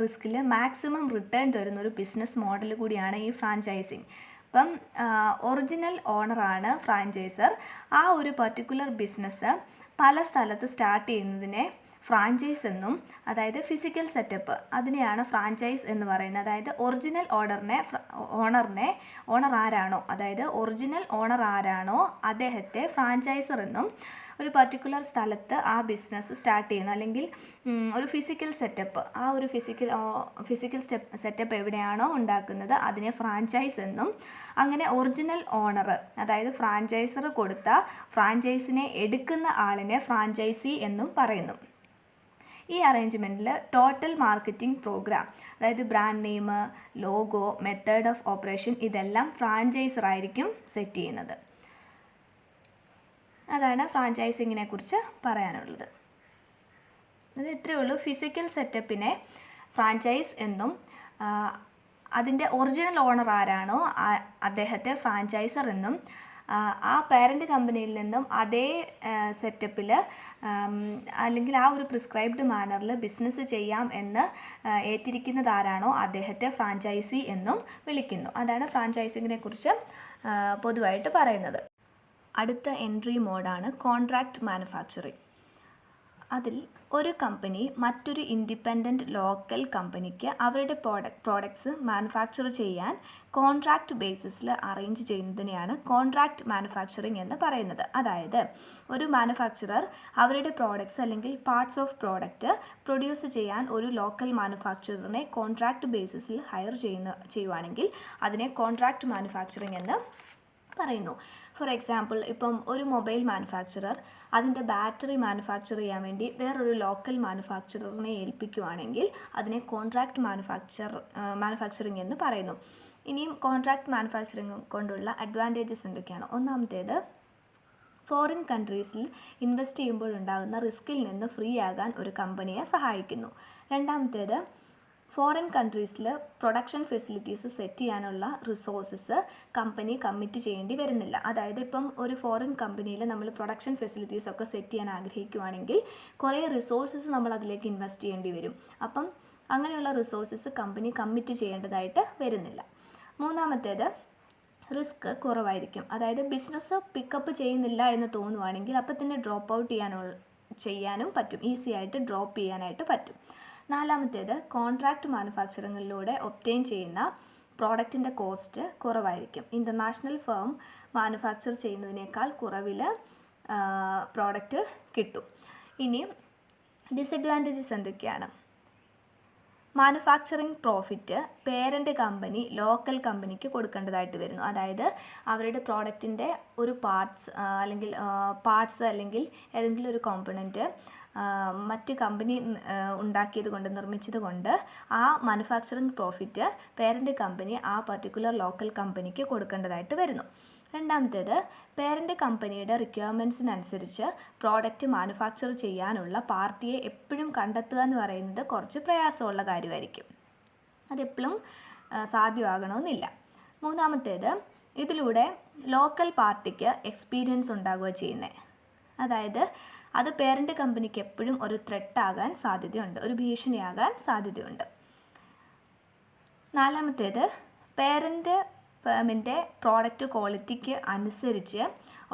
റിസ്കിൽ മാക്സിമം റിട്ടേൺ തരുന്നൊരു ബിസിനസ് മോഡൽ കൂടിയാണ് ഈ ഫ്രാഞ്ചൈസിങ്. അപ്പം ഒറിജിനൽ ഓണറാണ് ഫ്രാഞ്ചൈസർ. ആ ഒരു പർട്ടിക്കുലർ ബിസിനസ് പല സ്ഥലത്ത് സ്റ്റാർട്ട് ചെയ്യുന്നതിനെ ഫ്രാഞ്ചൈസ് എന്നും, അതായത് ഫിസിക്കൽ സെറ്റപ്പ് അതിനെയാണ് ഫ്രാഞ്ചൈസ് എന്ന് പറയുന്നത്. അതായത് ഒറിജിനൽ ഓണർ ആരാണോ, അതായത് ഒറിജിനൽ ഓണർ ആരാണോ അദ്ദേഹത്തെ ഫ്രാഞ്ചൈസർ എന്നും, ഒരു പർട്ടിക്കുലർ സ്ഥലത്ത് ആ ബിസിനസ് സ്റ്റാർട്ട് ചെയ്യുന്നു അല്ലെങ്കിൽ ഒരു ഫിസിക്കൽ സെറ്റപ്പ്, ആ ഒരു ഫിസിക്കൽ സെറ്റപ്പ് എവിടെയാണോ ഉണ്ടാക്കുന്നത് അതിനെ ഫ്രാഞ്ചൈസ് എന്നും, അങ്ങനെ ഒറിജിനൽ ഓണർ അതായത് ഫ്രാഞ്ചൈസർ കൊടുത്ത ഫ്രാഞ്ചൈസിനെ എടുക്കുന്ന ആളിനെ ഫ്രാഞ്ചൈസി എന്നും പറയുന്നു. ഈ അറേഞ്ച്മെൻറ്റിൽ ടോട്ടൽ മാർക്കറ്റിംഗ് പ്രോഗ്രാം, അതായത് brand name, logo, method of operation ഇതെല്ലാം ഫ്രാഞ്ചൈസർ ആയിരിക്കും സെറ്റ് ചെയ്യുന്നത്. അതാണ് ഫ്രാഞ്ചൈസിങ്ങിനെ കുറിച്ച് പറയാനുള്ളത്. അത് ഇത്രയേ ഉള്ളൂ. ഫിസിക്കൽ സെറ്റപ്പിനെ ഫ്രാഞ്ചൈസ് എന്നും അതിൻ്റെ ഒറിജിനൽ ഓണർ ആരാണോ അദ്ദേഹത്തെ ഫ്രാഞ്ചൈസർ എന്നും, ആ പേരൻ്റ് കമ്പനിയിൽ നിന്നും അതേ സെറ്റപ്പിൽ അല്ലെങ്കിൽ ആ ഒരു പ്രിസ്ക്രൈബ്ഡ് മാനറിൽ ബിസിനസ് ചെയ്യാം എന്ന് ഏറ്റിരിക്കുന്നത് ആരാണോ അദ്ദേഹത്തെ ഫ്രാഞ്ചൈസി എന്നും വിളിക്കുന്നു. അതാണ് ഫ്രാഞ്ചൈസിങ്ങിനെ കുറിച്ച് പൊതുവായിട്ട് പറയുന്നത്. അടുത്ത എൻട്രി മോഡാണ് കോൺട്രാക്റ്റ് മാനുഫാക്ചറിങ്. അതിൽ ഒരു കമ്പനി മറ്റൊരു ഇൻഡിപെൻഡൻറ്റ് ലോക്കൽ കമ്പനിക്ക് അവരുടെ പ്രോഡക്ട്സ് മാനുഫാക്ചർ ചെയ്യാൻ കോൺട്രാക്റ്റ് ബേസിസിൽ അറേഞ്ച് ചെയ്യുന്നതിനെയാണ് കോൺട്രാക്റ്റ് മാനുഫാക്ചറിങ് എന്ന് പറയുന്നത്. അതായത് ഒരു മാനുഫാക്ചറർ അവരുടെ പ്രോഡക്ട്സ് അല്ലെങ്കിൽ പാർട്സ് ഓഫ് പ്രോഡക്റ്റ് പ്രൊഡ്യൂസ് ചെയ്യാൻ ഒരു ലോക്കൽ മാനുഫാക്ചററിനെ കോൺട്രാക്റ്റ് ബേസിസിൽ ഹയർ ചെയ്യുവാണെങ്കിൽ അതിനെ കോൺട്രാക്റ്റ് മാനുഫാക്ചറിങ് എന്ന് പറയുന്നു. ഫോർ എക്സാമ്പിൾ, ഇപ്പം ഒരു മൊബൈൽ മാനുഫാക്ചറർ അതിൻ്റെ ബാറ്ററി മാനുഫാക്ചർ ചെയ്യാൻ വേണ്ടി വേറൊരു ലോക്കൽ മാനുഫാക്ചററിനെ ഏൽപ്പിക്കുകയാണെങ്കിൽ അതിനെ കോൺട്രാക്റ്റ് മാനുഫാക്ചറിങ് എന്ന് പറയുന്നു. ഇനിയും കോൺട്രാക്റ്റ് മാനുഫാക്ചറിങ് കൊണ്ടുള്ള അഡ്വാൻറ്റേജസ് എന്തൊക്കെയാണ്? ഒന്നാമത്തേത്, ഫോറിൻ കൺട്രീസിൽ ഇൻവെസ്റ്റ് ചെയ്യുമ്പോഴുണ്ടാകുന്ന റിസ്കിൽ നിന്ന് ഫ്രീ ആകാൻ ഒരു കമ്പനിയെ സഹായിക്കുന്നു. രണ്ടാമത്തേത്, ഫോറിൻ കൺട്രീസിൽ പ്രൊഡക്ഷൻ ഫെസിലിറ്റീസ് സെറ്റ് ചെയ്യാനുള്ള റിസോഴ്സസ് കമ്പനി കമ്മിറ്റ് ചെയ്യേണ്ടി വരുന്നില്ല. അതായത് ഇപ്പം ഒരു ഫോറിൻ കമ്പനിയിൽ നമ്മൾ പ്രൊഡക്ഷൻ ഫെസിലിറ്റീസ് ഒക്കെ സെറ്റ് ചെയ്യാൻ ആഗ്രഹിക്കുകയാണെങ്കിൽ കുറേ റിസോഴ്സസ് നമ്മൾ അതിലേക്ക് ഇൻവെസ്റ്റ് ചെയ്യേണ്ടി വരും. അപ്പം അങ്ങനെയുള്ള റിസോഴ്സസ് കമ്പനി കമ്മിറ്റ് ചെയ്യേണ്ടതായിട്ട് വരുന്നില്ല. മൂന്നാമത്തേത്, റിസ്ക് കുറവായിരിക്കും. അതായത് ബിസിനസ് പിക്കപ്പ് ചെയ്യുന്നില്ല എന്ന് തോന്നുവാണെങ്കിൽ അപ്പം തന്നെ ഡ്രോപ്പ് ഔട്ട് ചെയ്യാനും പറ്റും, ഈസി ആയിട്ട് ഡ്രോപ്പ് ചെയ്യാനായിട്ട് പറ്റും. നാലാമത്തേത്, കോൺട്രാക്റ്റ് മാനുഫാക്ചറിങ്ങിലൂടെ ഒബ്റ്റെയിൻ ചെയ്യുന്ന പ്രോഡക്റ്റിൻ്റെ കോസ്റ്റ് കുറവായിരിക്കും. ഇൻ്റർനാഷണൽ ഫേം മാനുഫാക്ചർ ചെയ്യുന്നതിനേക്കാൾ കുറവിൽ പ്രോഡക്റ്റ് കിട്ടും. ഇനി ഡിസഡ്വാൻറ്റേജസ് എന്തൊക്കെയാണ്? Manufacturing profit parent company local കമ്പനിക്ക് കൊടുക്കേണ്ടതായിട്ട് വരുന്നു. അതായത് അവരുടെ പ്രോഡക്റ്റിൻ്റെ ഒരു പാർട്സ് അല്ലെങ്കിൽ ഏതെങ്കിലും ഒരു കോമ്പണൻറ്റ് മറ്റ് കമ്പനി ഉണ്ടാക്കിയത് കൊണ്ട് നിർമ്മിച്ചത് കൊണ്ട് ആ മാനുഫാക്ചറിങ് പ്രോഫിറ്റ് പേരൻ്റ് കമ്പനി ആ പർട്ടിക്കുലർ ലോക്കൽ കമ്പനിക്ക് കൊടുക്കേണ്ടതായിട്ട് വരുന്നു. രണ്ടാമത്തേത്, പേരൻ്റ് കമ്പനിയുടെ റിക്വയർമെൻറ്റ്സിനനുസരിച്ച് പ്രോഡക്റ്റ് മാനുഫാക്ചർ ചെയ്യാനുള്ള പാർട്ടിയെ എപ്പോഴും കണ്ടെത്തുക എന്ന് പറയുന്നത് കുറച്ച് പ്രയാസമുള്ള കാര്യമായിരിക്കും. അതെപ്പോഴും സാധ്യമാകണമെന്നില്ല. മൂന്നാമത്തേത്, ഇതിലൂടെ ലോക്കൽ പാർട്ടിക്ക് എക്സ്പീരിയൻസ് ഉണ്ടാകുക ചെയ്യുന്നത്. അതായത് അത് പേരൻ്റ് കമ്പനിക്ക് എപ്പോഴും ഒരു ത്രെട്ടാകാൻ സാധ്യതയുണ്ട്, ഒരു ഭീഷണിയാകാൻ സാധ്യതയുണ്ട്. നാലാമത്തേത്, പേരൻ്റ് ഫേമിൻ്റെ പ്രോഡക്റ്റ് ക്വാളിറ്റിക്ക് അനുസരിച്ച്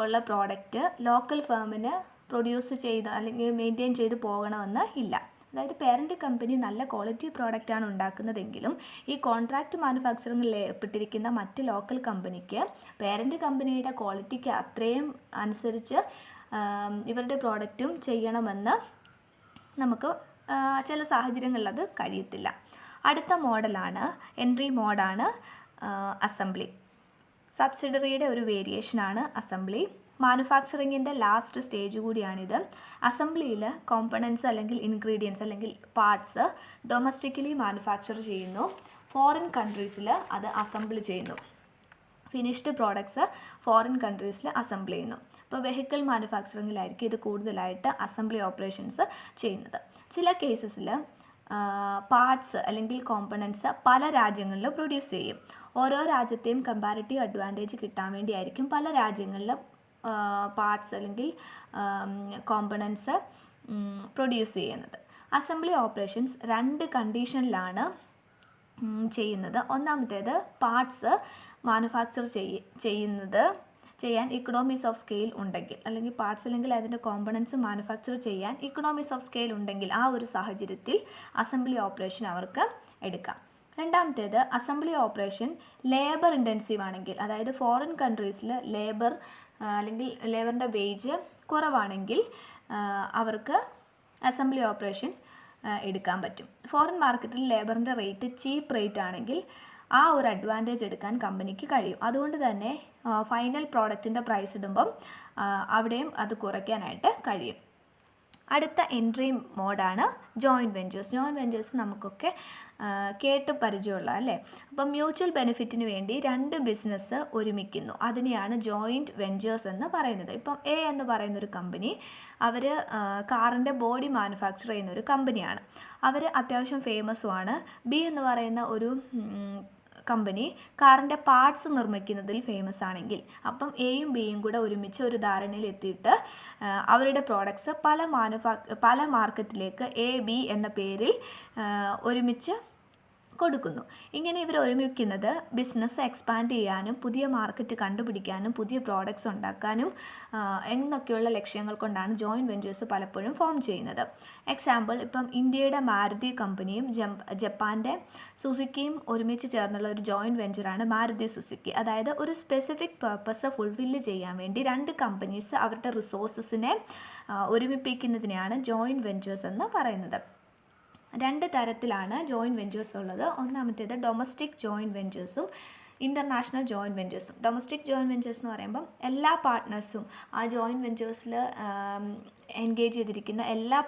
ഉള്ള പ്രോഡക്റ്റ് ലോക്കൽ ഫേമിന് പ്രൊഡ്യൂസ് ചെയ്ത് അല്ലെങ്കിൽ മെയിൻറ്റെയിൻ ചെയ്ത് പോകണമെന്ന് ഇല്ല. അതായത് പേരൻ്റ് കമ്പനി നല്ല ക്വാളിറ്റി പ്രോഡക്റ്റാണ് ഉണ്ടാക്കുന്നതെങ്കിലും ഈ കോൺട്രാക്റ്റ് മാനുഫാക്ചറിങ്ങിൽ ഏർപ്പെട്ടിരിക്കുന്ന മറ്റ് ലോക്കൽ കമ്പനിക്ക് പേരൻ്റ് കമ്പനിയുടെ ക്വാളിറ്റിക്ക് അത്രയും അനുസരിച്ച് ഇവരുടെ പ്രോഡക്റ്റും ചെയ്യണമെന്ന് നമുക്ക് ചില സാഹചര്യങ്ങളിൽ അത് കഴിയത്തില്ല. അടുത്ത മോഡലാണ് എൻട്രി മോഡാണ് അസംബ്ലി. സബ്സിഡറിയുടെ ഒരു വേരിയേഷനാണ് അസംബ്ലി. മാനുഫാക്ചറിങ്ങിൻ്റെ ലാസ്റ്റ് സ്റ്റേജ് കൂടിയാണിത്. അസംബ്ലിയിൽ കോമ്പണൻസ് അല്ലെങ്കിൽ ഇൻഗ്രീഡിയൻസ് അല്ലെങ്കിൽ പാർട്സ് ഡൊമസ്റ്റിക്കലി മാനുഫാക്ചർ ചെയ്യുന്നു. ഫോറിൻ കൺട്രീസിൽ അത് അസംബിൾ ചെയ്യുന്നു. ഫിനിഷ്ഡ് പ്രോഡക്ട്സ് ഫോറിൻ കൺട്രീസിൽ അസംബിൾ ചെയ്യുന്നു. ഇപ്പോൾ വെഹിക്കിൾ മാനുഫാക്ചറിങ്ങിലായിരിക്കും ഇത് കൂടുതലായിട്ട് അസംബ്ലി ഓപ്പറേഷൻസ് ചെയ്യുന്നത്. ചില കേസസിൽ പാർട്സ് അല്ലെങ്കിൽ കോമ്പണൻസ് പല രാജ്യങ്ങളിലും പ്രൊഡ്യൂസ് ചെയ്യും. ഓരോ രാജ്യത്തെയും കമ്പാരിറ്റീവ് അഡ്വാൻറ്റേജ് കിട്ടാൻ വേണ്ടിയായിരിക്കും പല രാജ്യങ്ങളിലും പാർട്സ് അല്ലെങ്കിൽ കോമ്പണൻസ് പ്രൊഡ്യൂസ് ചെയ്യുന്നത്. അസംബ്ലി ഓപ്പറേഷൻസ് 2 കണ്ടീഷനിലാണ് ചെയ്യുന്നത്. ഒന്നാമത്തേത്, പാർട്സ് മാനുഫാക്ചർ ചെയ്യാൻ ഇക്കണോമീസ് ഓഫ് സ്കെയിൽ ഉണ്ടെങ്കിൽ, അല്ലെങ്കിൽ പാർട്സ് അല്ലെങ്കിൽ അതിൻ്റെ കോമ്പണൻസ് മാനുഫാക്ചർ ചെയ്യാൻ ഇക്കണോമീസ് ഓഫ് സ്കെയിൽ ഉണ്ടെങ്കിൽ ആ ഒരു സാഹചര്യത്തിൽ അസംബ്ലി ഓപ്പറേഷൻ അവർക്ക് എടുക്കാം. രണ്ടാമത്തേത്, അസംബ്ലി ഓപ്പറേഷൻ ലേബർ ഇൻറ്റൻസീവ് ആണെങ്കിൽ, അതായത് ഫോറിൻ കൺട്രീസിൽ ലേബർ അല്ലെങ്കിൽ ലേബറിൻ്റെ വേജ് കുറവാണെങ്കിൽ അവർക്ക് അസംബ്ലി ഓപ്പറേഷൻ എടുക്കാൻ പറ്റും. ഫോറിൻ മാർക്കറ്റിൽ ലേബറിൻ്റെ റേറ്റ് ചീപ്പ് റേറ്റ് ആണെങ്കിൽ ആ ഒരു അഡ്വാൻറ്റേജ് എടുക്കാൻ കമ്പനിക്ക് കഴിയും. അതുകൊണ്ട് തന്നെ ഫൈനൽ പ്രോഡക്റ്റിൻ്റെ പ്രൈസ് ഇടുമ്പം അവിടെയും അത് കുറയ്ക്കാനായിട്ട് കഴിയും. അടുത്ത എൻട്രി മോഡാണ് ജോയിൻറ്റ് വെഞ്ചേഴ്സ്. ജോയിൻറ്റ് വെഞ്ചേഴ്സ് നമുക്കൊക്കെ കേട്ട് പരിചയമുള്ള അല്ലേ. അപ്പം മ്യൂച്വൽ ബെനിഫിറ്റിന് വേണ്ടി 2 ബിസിനസ് ഒരുമിക്കുന്നു, അതിനെയാണ് ജോയിൻറ്റ് വെഞ്ചേഴ്സ് എന്ന് പറയുന്നത്. ഇപ്പം എ എന്ന് പറയുന്നൊരു കമ്പനി, അവർ കാറിൻ്റെ ബോഡി മാനുഫാക്ചർ ചെയ്യുന്ന ഒരു കമ്പനിയാണ്. അവർ അത്യാവശ്യം ഫേമസുമാണ്. ബി എന്ന് പറയുന്ന ഒരു കമ്പനി കാറിൻ്റെ പാർട്സ് നിർമ്മിക്കുന്നതിൽ ഫേമസ് ആണെങ്കിൽ, അപ്പം എയും ബിയും കൂടെ ഒരുമിച്ച് ഒരു ധാരണയിൽ എത്തിയിട്ട് അവരുടെ പ്രോഡക്ട്സ് പല മാർക്കറ്റിലേക്ക് എ ബി എന്ന പേരിൽ ഒരുമിച്ച് കൊടുക്കുന്നു. ഇങ്ങനെ ഇവർ ഒരുമിക്കുന്നത് ബിസിനസ് എക്സ്പാൻഡ് ചെയ്യാനും പുതിയ മാർക്കറ്റ് കണ്ടുപിടിക്കാനും പുതിയ പ്രോഡക്ട്സ് ഉണ്ടാക്കാനും എന്നൊക്കെയുള്ള ലക്ഷ്യങ്ങൾ കൊണ്ടാണ് ജോയിൻറ്റ് വെഞ്ചേഴ്സ് പലപ്പോഴും ഫോം ചെയ്യുന്നത്. എക്സാമ്പിൾ, ഇപ്പം ഇന്ത്യയുടെ മാരുതി കമ്പനിയും ജപ്പാൻ്റെ സുസുക്കിയും ഒരുമിച്ച് ചേർന്നുള്ള ഒരു ജോയിൻറ്റ് വെഞ്ചറാണ് മാരുതി സുസുക്കി. അതായത് ഒരു സ്പെസിഫിക് പർപ്പസ് ഫുൾഫില്ല് ചെയ്യാൻ വേണ്ടി 2 കമ്പനീസ് അവരുടെ റിസോഴ്സസിനെ ഒരുമിപ്പിക്കുന്നതിനെയാണ് ജോയിൻറ്റ് വെഞ്ചേഴ്സ് എന്ന് പറയുന്നത്. 2 തരത്തിലാണ് ജോയിൻറ്റ് വെഞ്ചേഴ്സ് ഉള്ളത്. ഒന്നാമത്തേത് ഡൊമസ്റ്റിക് ജോയിൻറ്റ് വെഞ്ചേഴ്സും ഇൻ്റർനാഷണൽ ജോയിൻറ്റ് വെഞ്ചേഴ്സും. ഡൊമസ്റ്റിക് ജോയിൻറ്റ് വെഞ്ചേഴ്സ് എന്ന് പറയുമ്പം എല്ലാ പാർട്ട്നേഴ്സും ആ ജോയിൻറ്റ് വെഞ്ചേഴ്സിൽ എൻഗേജ് ചെയ്തിരിക്കുന്ന എല്ലാ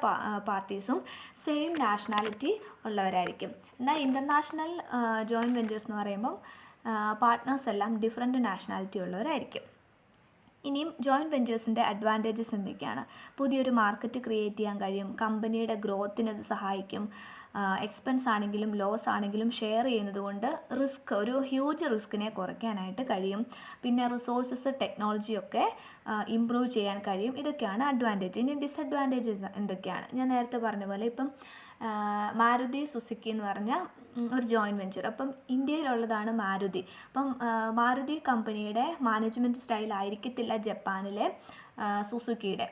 പാർട്ടീസും സെയിം നാഷണാലിറ്റി ഉള്ളവരായിരിക്കും. എന്നാൽ ഇൻ്റർനാഷണൽ ജോയിൻറ്റ് വെഞ്ചേഴ്സ് എന്ന് പറയുമ്പം പാർട്ട്നേഴ്സ് എല്ലാം ഡിഫറെൻറ്റ് നാഷണാലിറ്റി ഉള്ളവരായിരിക്കും. ഇനിയും ജോയിൻറ്റ് വെഞ്ചേഴ്സിൻ്റെ അഡ്വാൻറ്റേജസ് എന്തൊക്കെയാണ്? പുതിയൊരു മാർക്കറ്റ് ക്രിയേറ്റ് ചെയ്യാൻ കഴിയും, കമ്പനിയുടെ ഗ്രോത്തിന് അത് സഹായിക്കും, എക്സ്പെൻസ് ആണെങ്കിലും ലോസ് ആണെങ്കിലും ഷെയർ ചെയ്യുന്നത് കൊണ്ട് ഒരു ഹ്യൂജ് റിസ്കിനെ കുറയ്ക്കാനായിട്ട് കഴിയും. പിന്നെ റിസോഴ്സസ് ടെക്നോളജിയൊക്കെ ഇമ്പ്രൂവ് ചെയ്യാൻ കഴിയും. ഇതൊക്കെയാണ് അഡ്വാൻറ്റേജ്. ഇനി ഡിസഡ്വാൻറ്റേജസ് എന്തൊക്കെയാണ്? ഞാൻ നേരത്തെ പറഞ്ഞ പോലെ ഇപ്പം മാരുതി സുസുക്കി എന്ന് പറഞ്ഞ ഒരു ജോയിൻറ്റ് വെഞ്ചർ, അപ്പം ഇന്ത്യയിലുള്ളതാണ് മാരുതി. അപ്പം മാരുതി കമ്പനിയുടെ മാനേജ്മെൻറ്റ് സ്റ്റൈൽ ആയിരിക്കത്തില്ല ജപ്പാനിലെ സുസുക്കിയുടെ.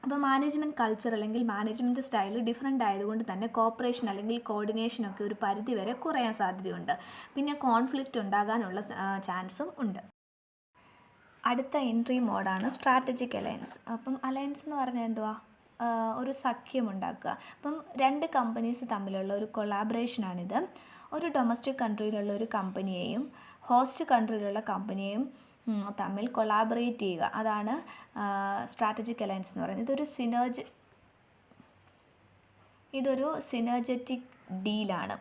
അപ്പോൾ മാനേജ്മെൻറ്റ് കൾച്ചർ അല്ലെങ്കിൽ മാനേജ്മെൻറ്റ് സ്റ്റൈൽ ഡിഫറെൻ്റ് ആയതുകൊണ്ട് തന്നെ കോപ്പറേഷൻ അല്ലെങ്കിൽ കോർഡിനേഷനൊക്കെ ഒരു പരിധി വരെ കുറയാൻ സാധ്യതയുണ്ട്. പിന്നെ കോൺഫ്ലിക്റ്റ് ഉണ്ടാകാനുള്ള ചാൻസും ഉണ്ട്. അടുത്ത എൻട്രി മോഡാണ് സ്ട്രാറ്റജിക് അലയൻസ്. അപ്പം അലയൻസ് എന്ന് പറഞ്ഞാൽ എന്തുവാ? ഒരു സഖ്യമുണ്ടാക്കുക. അപ്പം 2 കമ്പനീസ് തമ്മിലുള്ള ഒരു കൊളാബറേഷനാണിത്. ഒരു ഡൊമസ്റ്റിക് കൺട്രിയിലുള്ള ഒരു കമ്പനിയെയും ഹോസ്റ്റ് കൺട്രിയിലുള്ള കമ്പനിയെയും തമ്മിൽ കൊളാബറേറ്റ് ചെയ്യുക. അതാണ് സ്ട്രാറ്റജിക് അലയൻസ് എന്ന് പറയുന്നത്. ഇതൊരു സിനർജറ്റിക് ഡീലാണ്.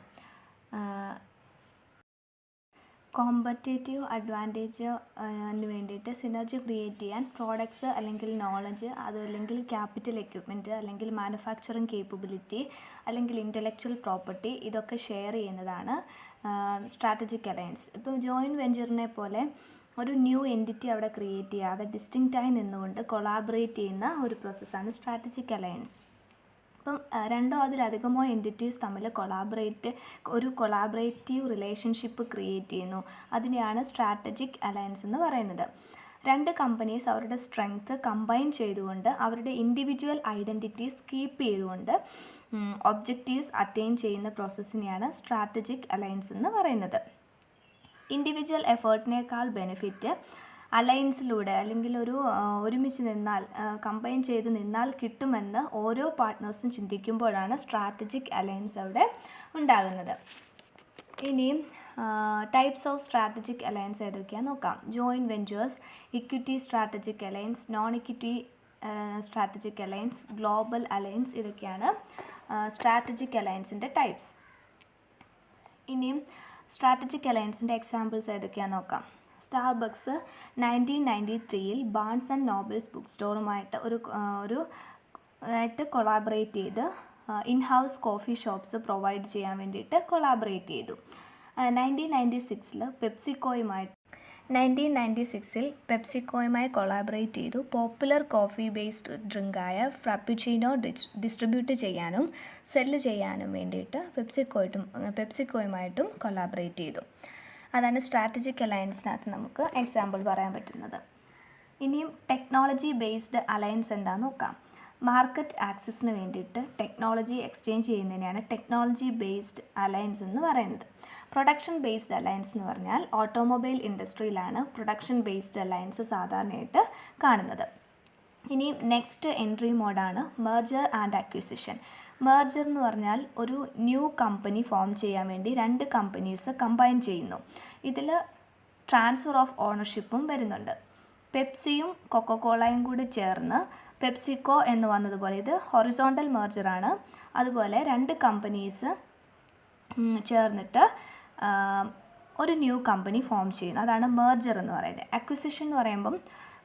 കോമ്പറ്റേറ്റീവ് അഡ്വാൻറ്റേജിന് വേണ്ടിയിട്ട് സിനർജി ക്രിയേറ്റ് ചെയ്യാൻ പ്രോഡക്ട്സ് അല്ലെങ്കിൽ നോളജ്, അതല്ലെങ്കിൽ ക്യാപിറ്റൽ എക്യുപ്മെൻറ്റ്, അല്ലെങ്കിൽ മാനുഫാക്ചറിങ് കേപ്പബിലിറ്റി, അല്ലെങ്കിൽ ഇൻ്റലക്ച്വൽ പ്രോപ്പർട്ടി, ഇതൊക്കെ ഷെയർ ചെയ്യുന്നതാണ് സ്ട്രാറ്റജിക് അലയൻസ്. ഇപ്പോൾ ജോയിൻറ്റ് വെഞ്ചറിനെ പോലെ ഒരു ന്യൂ എൻറ്റിറ്റി അവിടെ ക്രിയേറ്റ് ചെയ്യാതെ ഡിസ്റ്റിങ്ക്റ്റായി നിന്നുകൊണ്ട് കൊളാബറേറ്റ് ചെയ്യുന്ന ഒരു പ്രോസസ്സാണ് സ്ട്രാറ്റജിക് അലയൻസ്. അപ്പം 2 അതിലധികമോ എൻറ്റിറ്റീസ് തമ്മിൽ ഒരു കൊളാബറേറ്റീവ് റിലേഷൻഷിപ്പ് ക്രിയേറ്റ് ചെയ്യുന്നു. അതിനെയാണ് സ്ട്രാറ്റജിക് അലയൻസ് എന്ന് പറയുന്നത്. 2 കമ്പനീസ് അവരുടെ സ്ട്രെങ്ത് കമ്പൈൻ ചെയ്തുകൊണ്ട് അവരുടെ ഇൻഡിവിജ്വൽ ഐഡൻറ്റിറ്റീസ് കീപ്പ് ചെയ്തുകൊണ്ട് ഒബ്ജക്റ്റീവ്സ് അറ്റൈൻ ചെയ്യുന്ന പ്രോസസ്സിനെയാണ് സ്ട്രാറ്റജിക് അലയൻസ് എന്ന് പറയുന്നത്. ഇൻഡിവിജ്വൽ എഫേർട്ടിനേക്കാൾ ബെനിഫിറ്റ് അലയൻസിലൂടെ അല്ലെങ്കിൽ ഒരുമിച്ച് നിന്നാൽ, കമ്പൈൻ ചെയ്ത് നിന്നാൽ കിട്ടുമെന്ന് ഓരോ പാർട്ട്നേഴ്സും ചിന്തിക്കുമ്പോഴാണ് സ്ട്രാറ്റജിക് അലയൻസ് അവിടെ ഉണ്ടാകുന്നത്. ഇനിയും ടൈപ്സ് ഓഫ് സ്ട്രാറ്റജിക് അലയൻസ് ഏതൊക്കെയാണെന്ന് നോക്കാം. Joint ventures, equity strategic alliance, non equity strategic alliance, global alliance, ഇതൊക്കെയാണ് സ്ട്രാറ്റജിക് അലയൻസിൻ്റെ ടൈപ്സ്. ഇനിയും സ്ട്രാറ്റജിക് അലയൻസിൻ്റെ എക്സാമ്പിൾസ് ഏതൊക്കെയാണെന്ന് നോക്കാം. Starbucks 1993 Barnes and Nobles book സ്റ്റോറുമായിട്ട് ആയിട്ട് കൊളാബറേറ്റ് ചെയ്ത് ഇൻ-ഹൗസ് കോഫി ഷോപ്സ് പ്രൊവൈഡ് ചെയ്യാൻ വേണ്ടിയിട്ട് കൊളാബറേറ്റ് ചെയ്തു. 1996 പെപ്സിക്കോയുമായി കൊളാബറേറ്റ് ചെയ്തു പോപ്പുലർ കോഫി ബേസ്ഡ് ഡ്രിങ്കായ ഫ്രാപ്പുച്ചിനോ ഡിസ്ട്രിബ്യൂട്ട് ചെയ്യാനും സെല്ല് ചെയ്യാനും വേണ്ടിയിട്ട് പെപ്സിക്കോയുമായിട്ടും കൊളാബറേറ്റ് ചെയ്തു. അതാണ് സ്ട്രാറ്റജിക് അലയൻസിനകത്ത് നമുക്ക് എക്സാമ്പിൾ പറയാൻ പറ്റുന്നത്. ഇനിയും ടെക്നോളജി ബേസ്ഡ് അലയൻസ് എന്താണെന്ന് നോക്കാം. മാർക്കറ്റ് ആക്സസിന് വേണ്ടിയിട്ട് ടെക്നോളജി എക്സ്ചേഞ്ച് ചെയ്യുന്നതിനെയാണ് ടെക്നോളജി ബേസ്ഡ് അലയൻസ് എന്ന് പറയുന്നത്. പ്രൊഡക്ഷൻ ബേസ്ഡ് അലയൻസ് എന്ന് പറഞ്ഞാൽ ഓട്ടോമൊബൈൽ ഇൻഡസ്ട്രിയിലാണ് പ്രൊഡക്ഷൻ ബേസ്ഡ് അലയൻസ് സാധാരണയായിട്ട് കാണുന്നത്. ഇനി നെക്സ്റ്റ് എൻട്രി മോഡാണ് മെർജർ ആൻഡ് അക്വിസിഷൻ. മെർജർ എന്ന് പറഞ്ഞാൽ ഒരു ന്യൂ കമ്പനി ഫോം ചെയ്യാൻ വേണ്ടി 2 കമ്പനീസ് കമ്പൈൻ ചെയ്യുന്നു. ഇതിൽ ട്രാൻസ്ഫർ ഓഫ് ഓണർഷിപ്പും വരുന്നുണ്ട്. പെപ്സിയും കൊക്കോകോളയും കൂടി ചേർന്ന് പെപ്സിക്കോ എന്ന് വന്നതുപോലെ ഇത് ഹൊറിസോണ്ടൽ മെർജറാണ്. അതുപോലെ 2 കമ്പനീസ് ചേർന്നിട്ട് ഒരു ന്യൂ കമ്പനി ഫോം ചെയ്യുന്നു. അതാണ് മെർജർ എന്ന് പറയുന്നത്. അക്വിസിഷൻ എന്ന് പറയുമ്പം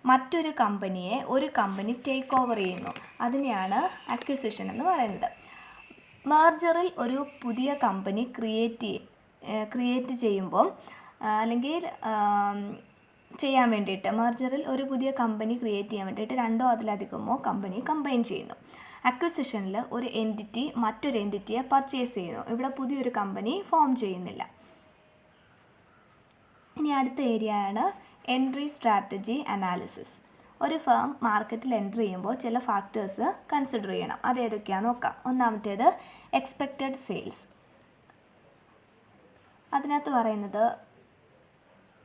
മറ്റൊരു കമ്പനിയെ ഒരു കമ്പനി ടേക്ക് ഓവർ ചെയ്യുന്നു. അതിനെയാണ് അക്വിസിഷൻ എന്ന് പറയുന്നത്. മെർജറിൽ ഒരു പുതിയ കമ്പനി ക്രിയേറ്റ് ചെയ്യുമ്പോൾ അല്ലെങ്കിൽ ചെയ്യാൻ വേണ്ടിയിട്ട് മെർജറിൽ ഒരു പുതിയ കമ്പനി ക്രിയേറ്റ് ചെയ്യാൻ വേണ്ടിയിട്ട് 2 അതിലധികമോ കമ്പനി കമ്പൈൻ ചെയ്യുന്നു. അക്വിസിഷനിൽ ഒരു എൻറ്റിറ്റി മറ്റൊരു എൻറ്റിറ്റിയെ പർച്ചേസ് ചെയ്യുന്നു. ഇവിടെ പുതിയൊരു കമ്പനി ഫോം ചെയ്യുന്നില്ല. ഇനി അടുത്ത ഏരിയയാണ് എൻട്രി സ്ട്രാറ്റജി അനാലിസിസ്. ഒരു ഫേം മാർക്കറ്റിൽ എൻട്രി ചെയ്യുമ്പോൾ ചില ഫാക്ടേഴ്സ് കൺസിഡർ ചെയ്യണം. അത് ഏതൊക്കെയാണെന്ന് നോക്കാം. ഒന്നാമത്തേത് എക്സ്പെക്റ്റഡ് സെയിൽസ്. അതിനകത്ത് പറയുന്നത്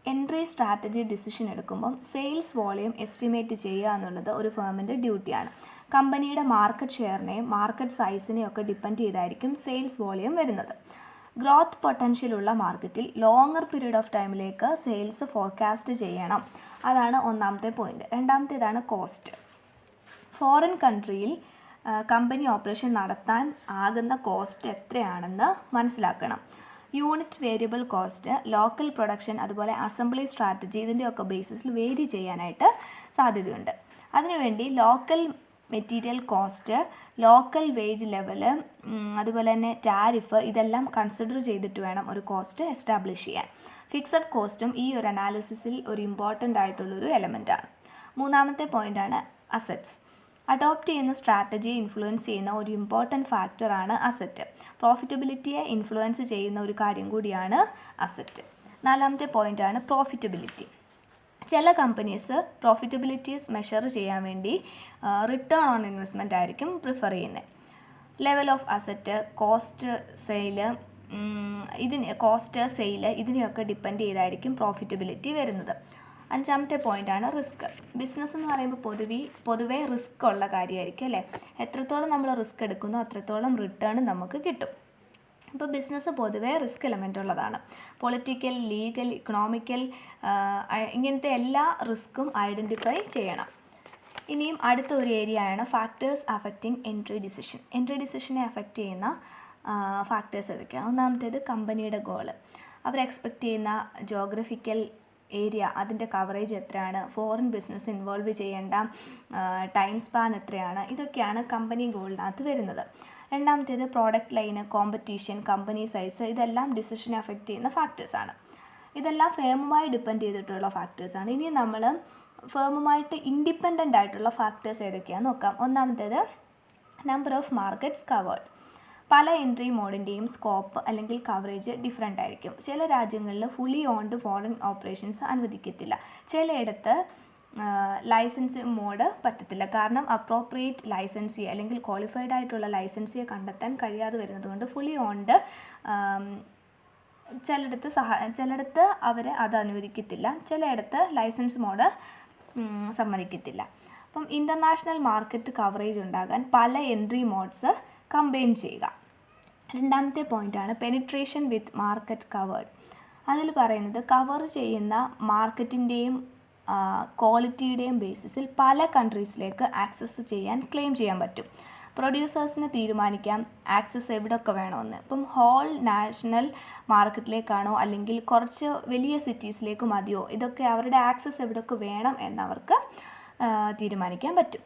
എൻട്രി സ്ട്രാറ്റജി ഡിസിഷൻ എടുക്കുമ്പം സെയിൽസ് വോളിയം എസ്റ്റിമേറ്റ് ചെയ്യുക എന്നുള്ളത് ഒരു ഫേമിൻ്റെ ഡ്യൂട്ടിയാണ്. കമ്പനിയുടെ മാർക്കറ്റ് ഷെയറിനെയും മാർക്കറ്റ് സൈസിനെയും ഒക്കെ ഡിപ്പെൻഡ് ചെയ്തായിരിക്കും സെയിൽസ് വോളിയം വരുന്നത്. ഗ്രോത്ത് പൊട്ടൻഷ്യലുള്ള മാർക്കറ്റിൽ ലോങ്ങർ പീരീഡ് ഓഫ് ടൈമിലേക്ക് സെയിൽസ് ഫോർകാസ്റ്റ് ചെയ്യണം. അതാണ് ഒന്നാമത്തെ പോയിന്റ്. രണ്ടാമത്തേതാണ് കോസ്റ്റ്. ഫോറിൻ കൺട്രിയിൽ കമ്പനി ഓപ്പറേഷൻ നടത്താൻ ആകുന്ന കോസ്റ്റ് എത്രയാണെന്ന് മനസ്സിലാക്കണം. Unit variable cost, local production, അതുപോലെ അസംബ്ലി സ്ട്രാറ്റജി, ഇതിൻ്റെയൊക്കെ ബേസിസിൽ വേരി ചെയ്യാനായിട്ട് സാധ്യതയുണ്ട്. അതിനുവേണ്ടി local material cost, local wage level, അതുപോലെ തന്നെ ടാരിഫ്, ഇതെല്ലാം കൺസിഡർ ചെയ്തിട്ട് വേണം ഒരു കോസ്റ്റ് എസ്റ്റാബ്ലിഷ് ചെയ്യാൻ. ഫിക്സഡ് കോസ്റ്റും ഈ ഒരു അനാലിസിസിൽ ഒരു ഇമ്പോർട്ടൻ്റ് ആയിട്ടുള്ളൊരു എലമെൻറ്റാണ്. മൂന്നാമത്തെ പോയിൻ്റാണ് അസറ്റ്സ്. അഡോപ്റ്റ് ചെയ്യുന്ന സ്ട്രാറ്റജിയെ ഇൻഫ്ലുവൻസ് ചെയ്യുന്ന ഒരു ഇമ്പോർട്ടൻറ്റ് ഫാക്ടറാണ് അസറ്റ്. പ്രോഫിറ്റബിലിറ്റിയെ ഇൻഫ്ലുവൻസ് ചെയ്യുന്ന ഒരു കാര്യം കൂടിയാണ് അസറ്റ്. നാലാമത്തെ പോയിൻ്റാണ് പ്രോഫിറ്റബിലിറ്റി. ചില കമ്പനീസ് പ്രോഫിറ്റബിലിറ്റീസ് മെഷർ ചെയ്യാൻ വേണ്ടി റിട്ടേൺ ഓൺ ഇൻവെസ്റ്റ്മെൻ്റ് ആയിരിക്കും പ്രിഫർ ചെയ്യുന്നത്. Level of asset, cost, sale ഇതിനെയൊക്കെ ഡിപ്പെൻഡ് ചെയ്തായിരിക്കും പ്രോഫിറ്റബിലിറ്റി വരുന്നത്. അഞ്ചാമത്തെ പോയിൻ്റാണ് റിസ്ക്. ബിസിനസ് എന്ന് പറയുമ്പോൾ പൊതുവേ റിസ്ക് ഉള്ള കാര്യമായിരിക്കും അല്ലേ. എത്രത്തോളം നമ്മൾ റിസ്ക് എടുക്കുന്നോ അത്രത്തോളം റിട്ടേൺ നമുക്ക് കിട്ടും. അപ്പോൾ ബിസിനസ് പൊതുവേ റിസ്ക് എലമെൻ്റ് ഉള്ളതാണ്. പൊളിറ്റിക്കൽ, ലീഗൽ, ഇക്കണോമിക്കൽ ഇങ്ങനത്തെ എല്ലാ റിസ്ക്കും ഐഡൻറ്റിഫൈ ചെയ്യണം. ഇനിയും അടുത്ത ഒരു ഏരിയയാണ് factors affecting entry decision. Entry ഡിസിഷനെ അഫക്റ്റ് ചെയ്യുന്ന ഫാക്ടേഴ്സ് ഏതൊക്കെയാണ്? ഒന്നാമത്തേത് കമ്പനിയുടെ ഗോള്. അവർ എക്സ്പെക്റ്റ് ചെയ്യുന്ന ജോഗ്രഫിക്കൽ ഏരിയ, അതിൻ്റെ കവറേജ് എത്രയാണ്, ഫോറിൻ ബിസിനസ് ഇൻവോൾവ് ചെയ്യേണ്ട ടൈം സ്പാൻ എത്രയാണ്, ഇതൊക്കെയാണ് കമ്പനി ഗോളിനകത്ത് വരുന്നത്. രണ്ടാമത്തേത് product line, competition, company size, ഇതെല്ലാം ഡിസിഷനെ അഫക്റ്റ് ചെയ്യുന്ന ഫാക്ടേഴ്സാണ്. ഇതെല്ലാം ഫേമുമായി ഡിപ്പെൻഡ് ചെയ്തിട്ടുള്ള ഫാക്ടേഴ്സാണ്. ഇനി നമ്മൾ ഫേമുമായിട്ട് ഇൻഡിപെൻഡൻ്റ് ആയിട്ടുള്ള ഫാക്ടേഴ്സ് ഏതൊക്കെയാണെന്ന് നോക്കാം. ഒന്നാമത്തേത് നമ്പർ ഓഫ് മാർക്കറ്റ്സ് കവേർഡ്. പല എൻട്രി മോഡിൻ്റെയും സ്കോപ്പ് അല്ലെങ്കിൽ കവറേജ് ഡിഫറെൻ്റ് ആയിരിക്കും. ചില രാജ്യങ്ങളിൽ ഫുള്ളി ഓൺഡ് ഫോറിൻ ഓപ്പറേഷൻസ് അനുവദിക്കത്തില്ല. ചിലയിടത്ത് ലൈസൻസ് മോഡ് പറ്റത്തില്ല. കാരണം അപ്രോപ്രിയേറ്റ് ലൈസൻസിയെ അല്ലെങ്കിൽ ക്വാളിഫൈഡ് ആയിട്ടുള്ള ലൈസൻസിയെ കണ്ടെത്താൻ കഴിയാതെ വരുന്നത് കൊണ്ട് ഫുള്ളി ഓൺഡ് ചിലയിടത്ത് അവർ അത് അനുവദിക്കത്തില്ല. ചിലയിടത്ത് ലൈസൻസ് മോഡ് സമ്മതിക്കത്തില്ല. അപ്പം ഇൻ്റർനാഷണൽ മാർക്കറ്റ് കവറേജ് ഉണ്ടാകാൻ പല എൻട്രി മോഡ്സ് കമ്പൈൻ ചെയ്യുക. രണ്ടാമത്തെ പോയിൻ്റാണ് പെനിട്രേഷൻ വിത്ത് മാർക്കറ്റ് കവേർഡ്. അതിൽ പറയുന്നത് കവർ ചെയ്യുന്ന മാർക്കറ്റിൻ്റെയും ക്വാളിറ്റിയുടെയും ബേസിസിൽ പല കൺട്രീസിലേക്ക് ആക്സസ് ചെയ്യാൻ ക്ലെയിം ചെയ്യാൻ പറ്റും. പ്രൊഡ്യൂസേഴ്സിന് തീരുമാനിക്കാം ആക്സസ് എവിടെയൊക്കെ വേണമെന്ന്. ഇപ്പം ഹോൾ നാഷണൽ മാർക്കറ്റിലേക്കാണോ അല്ലെങ്കിൽ കുറച്ച് വലിയ സിറ്റീസിലേക്ക് മതിയോ, ഇതൊക്കെ അവരുടെ ആക്സസ് എവിടെയൊക്കെ വേണം എന്നവർക്ക് തീരുമാനിക്കാൻ പറ്റും.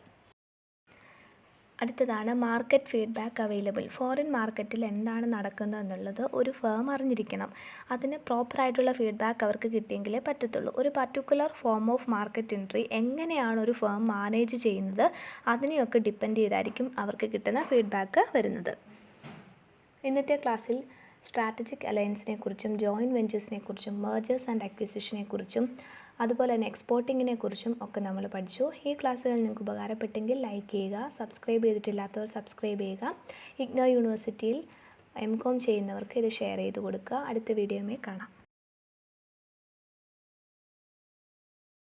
അടുത്തതാണ് മാർക്കറ്റ് ഫീഡ്ബാക്ക് അവൈലബിൾ. ഫോറിൻ മാർക്കറ്റിൽ എന്താണ് നടക്കുന്നത് എന്നുള്ളത് ഒരു ഫേം അറിഞ്ഞിരിക്കണം. അതിന് പ്രോപ്പറായിട്ടുള്ള ഫീഡ്ബാക്ക് അവർക്ക് കിട്ടിയെങ്കിലേ പറ്റത്തുള്ളൂ. ഒരു particular form of market entry എങ്ങനെയാണ് ഒരു ഫേം മാനേജ് ചെയ്യുന്നത് അതിനെയൊക്കെ ഡിപ്പെൻഡ് ചെയ്തായിരിക്കും അവർക്ക് കിട്ടുന്ന ഫീഡ്ബാക്ക് വരുന്നത്. ഇന്നത്തെ ക്ലാസ്സിൽ സ്ട്രാറ്റജിക് അലയൻസിനെ കുറിച്ചും ജോയിൻറ്റ് വെഞ്ചേഴ്സിനെ കുറിച്ചും മെർജേഴ്സ് ആൻഡ് അക്വിസിഷനെ കുറിച്ചും അതുപോലെ തന്നെ എക്സ്പോർട്ടിങ്ങിനെ കുറിച്ചും ഒക്കെ നമ്മൾ പഠിച്ചു. ഈ ക്ലാസ്സുകൾ നിങ്ങൾക്ക് ഉപകാരപ്പെട്ടെങ്കിൽ ലൈക്ക് ചെയ്യുക, സബ്സ്ക്രൈബ് ചെയ്തിട്ടില്ലാത്തവർ സബ്സ്ക്രൈബ് ചെയ്യുക. ഇഗ്നോ യൂണിവേഴ്സിറ്റിയിൽ MCOM ചെയ്യുന്നവർക്ക് ഇത് ഷെയർ ചെയ്ത് കൊടുക്കുക. അടുത്ത വീഡിയോയിൽ കാണാം.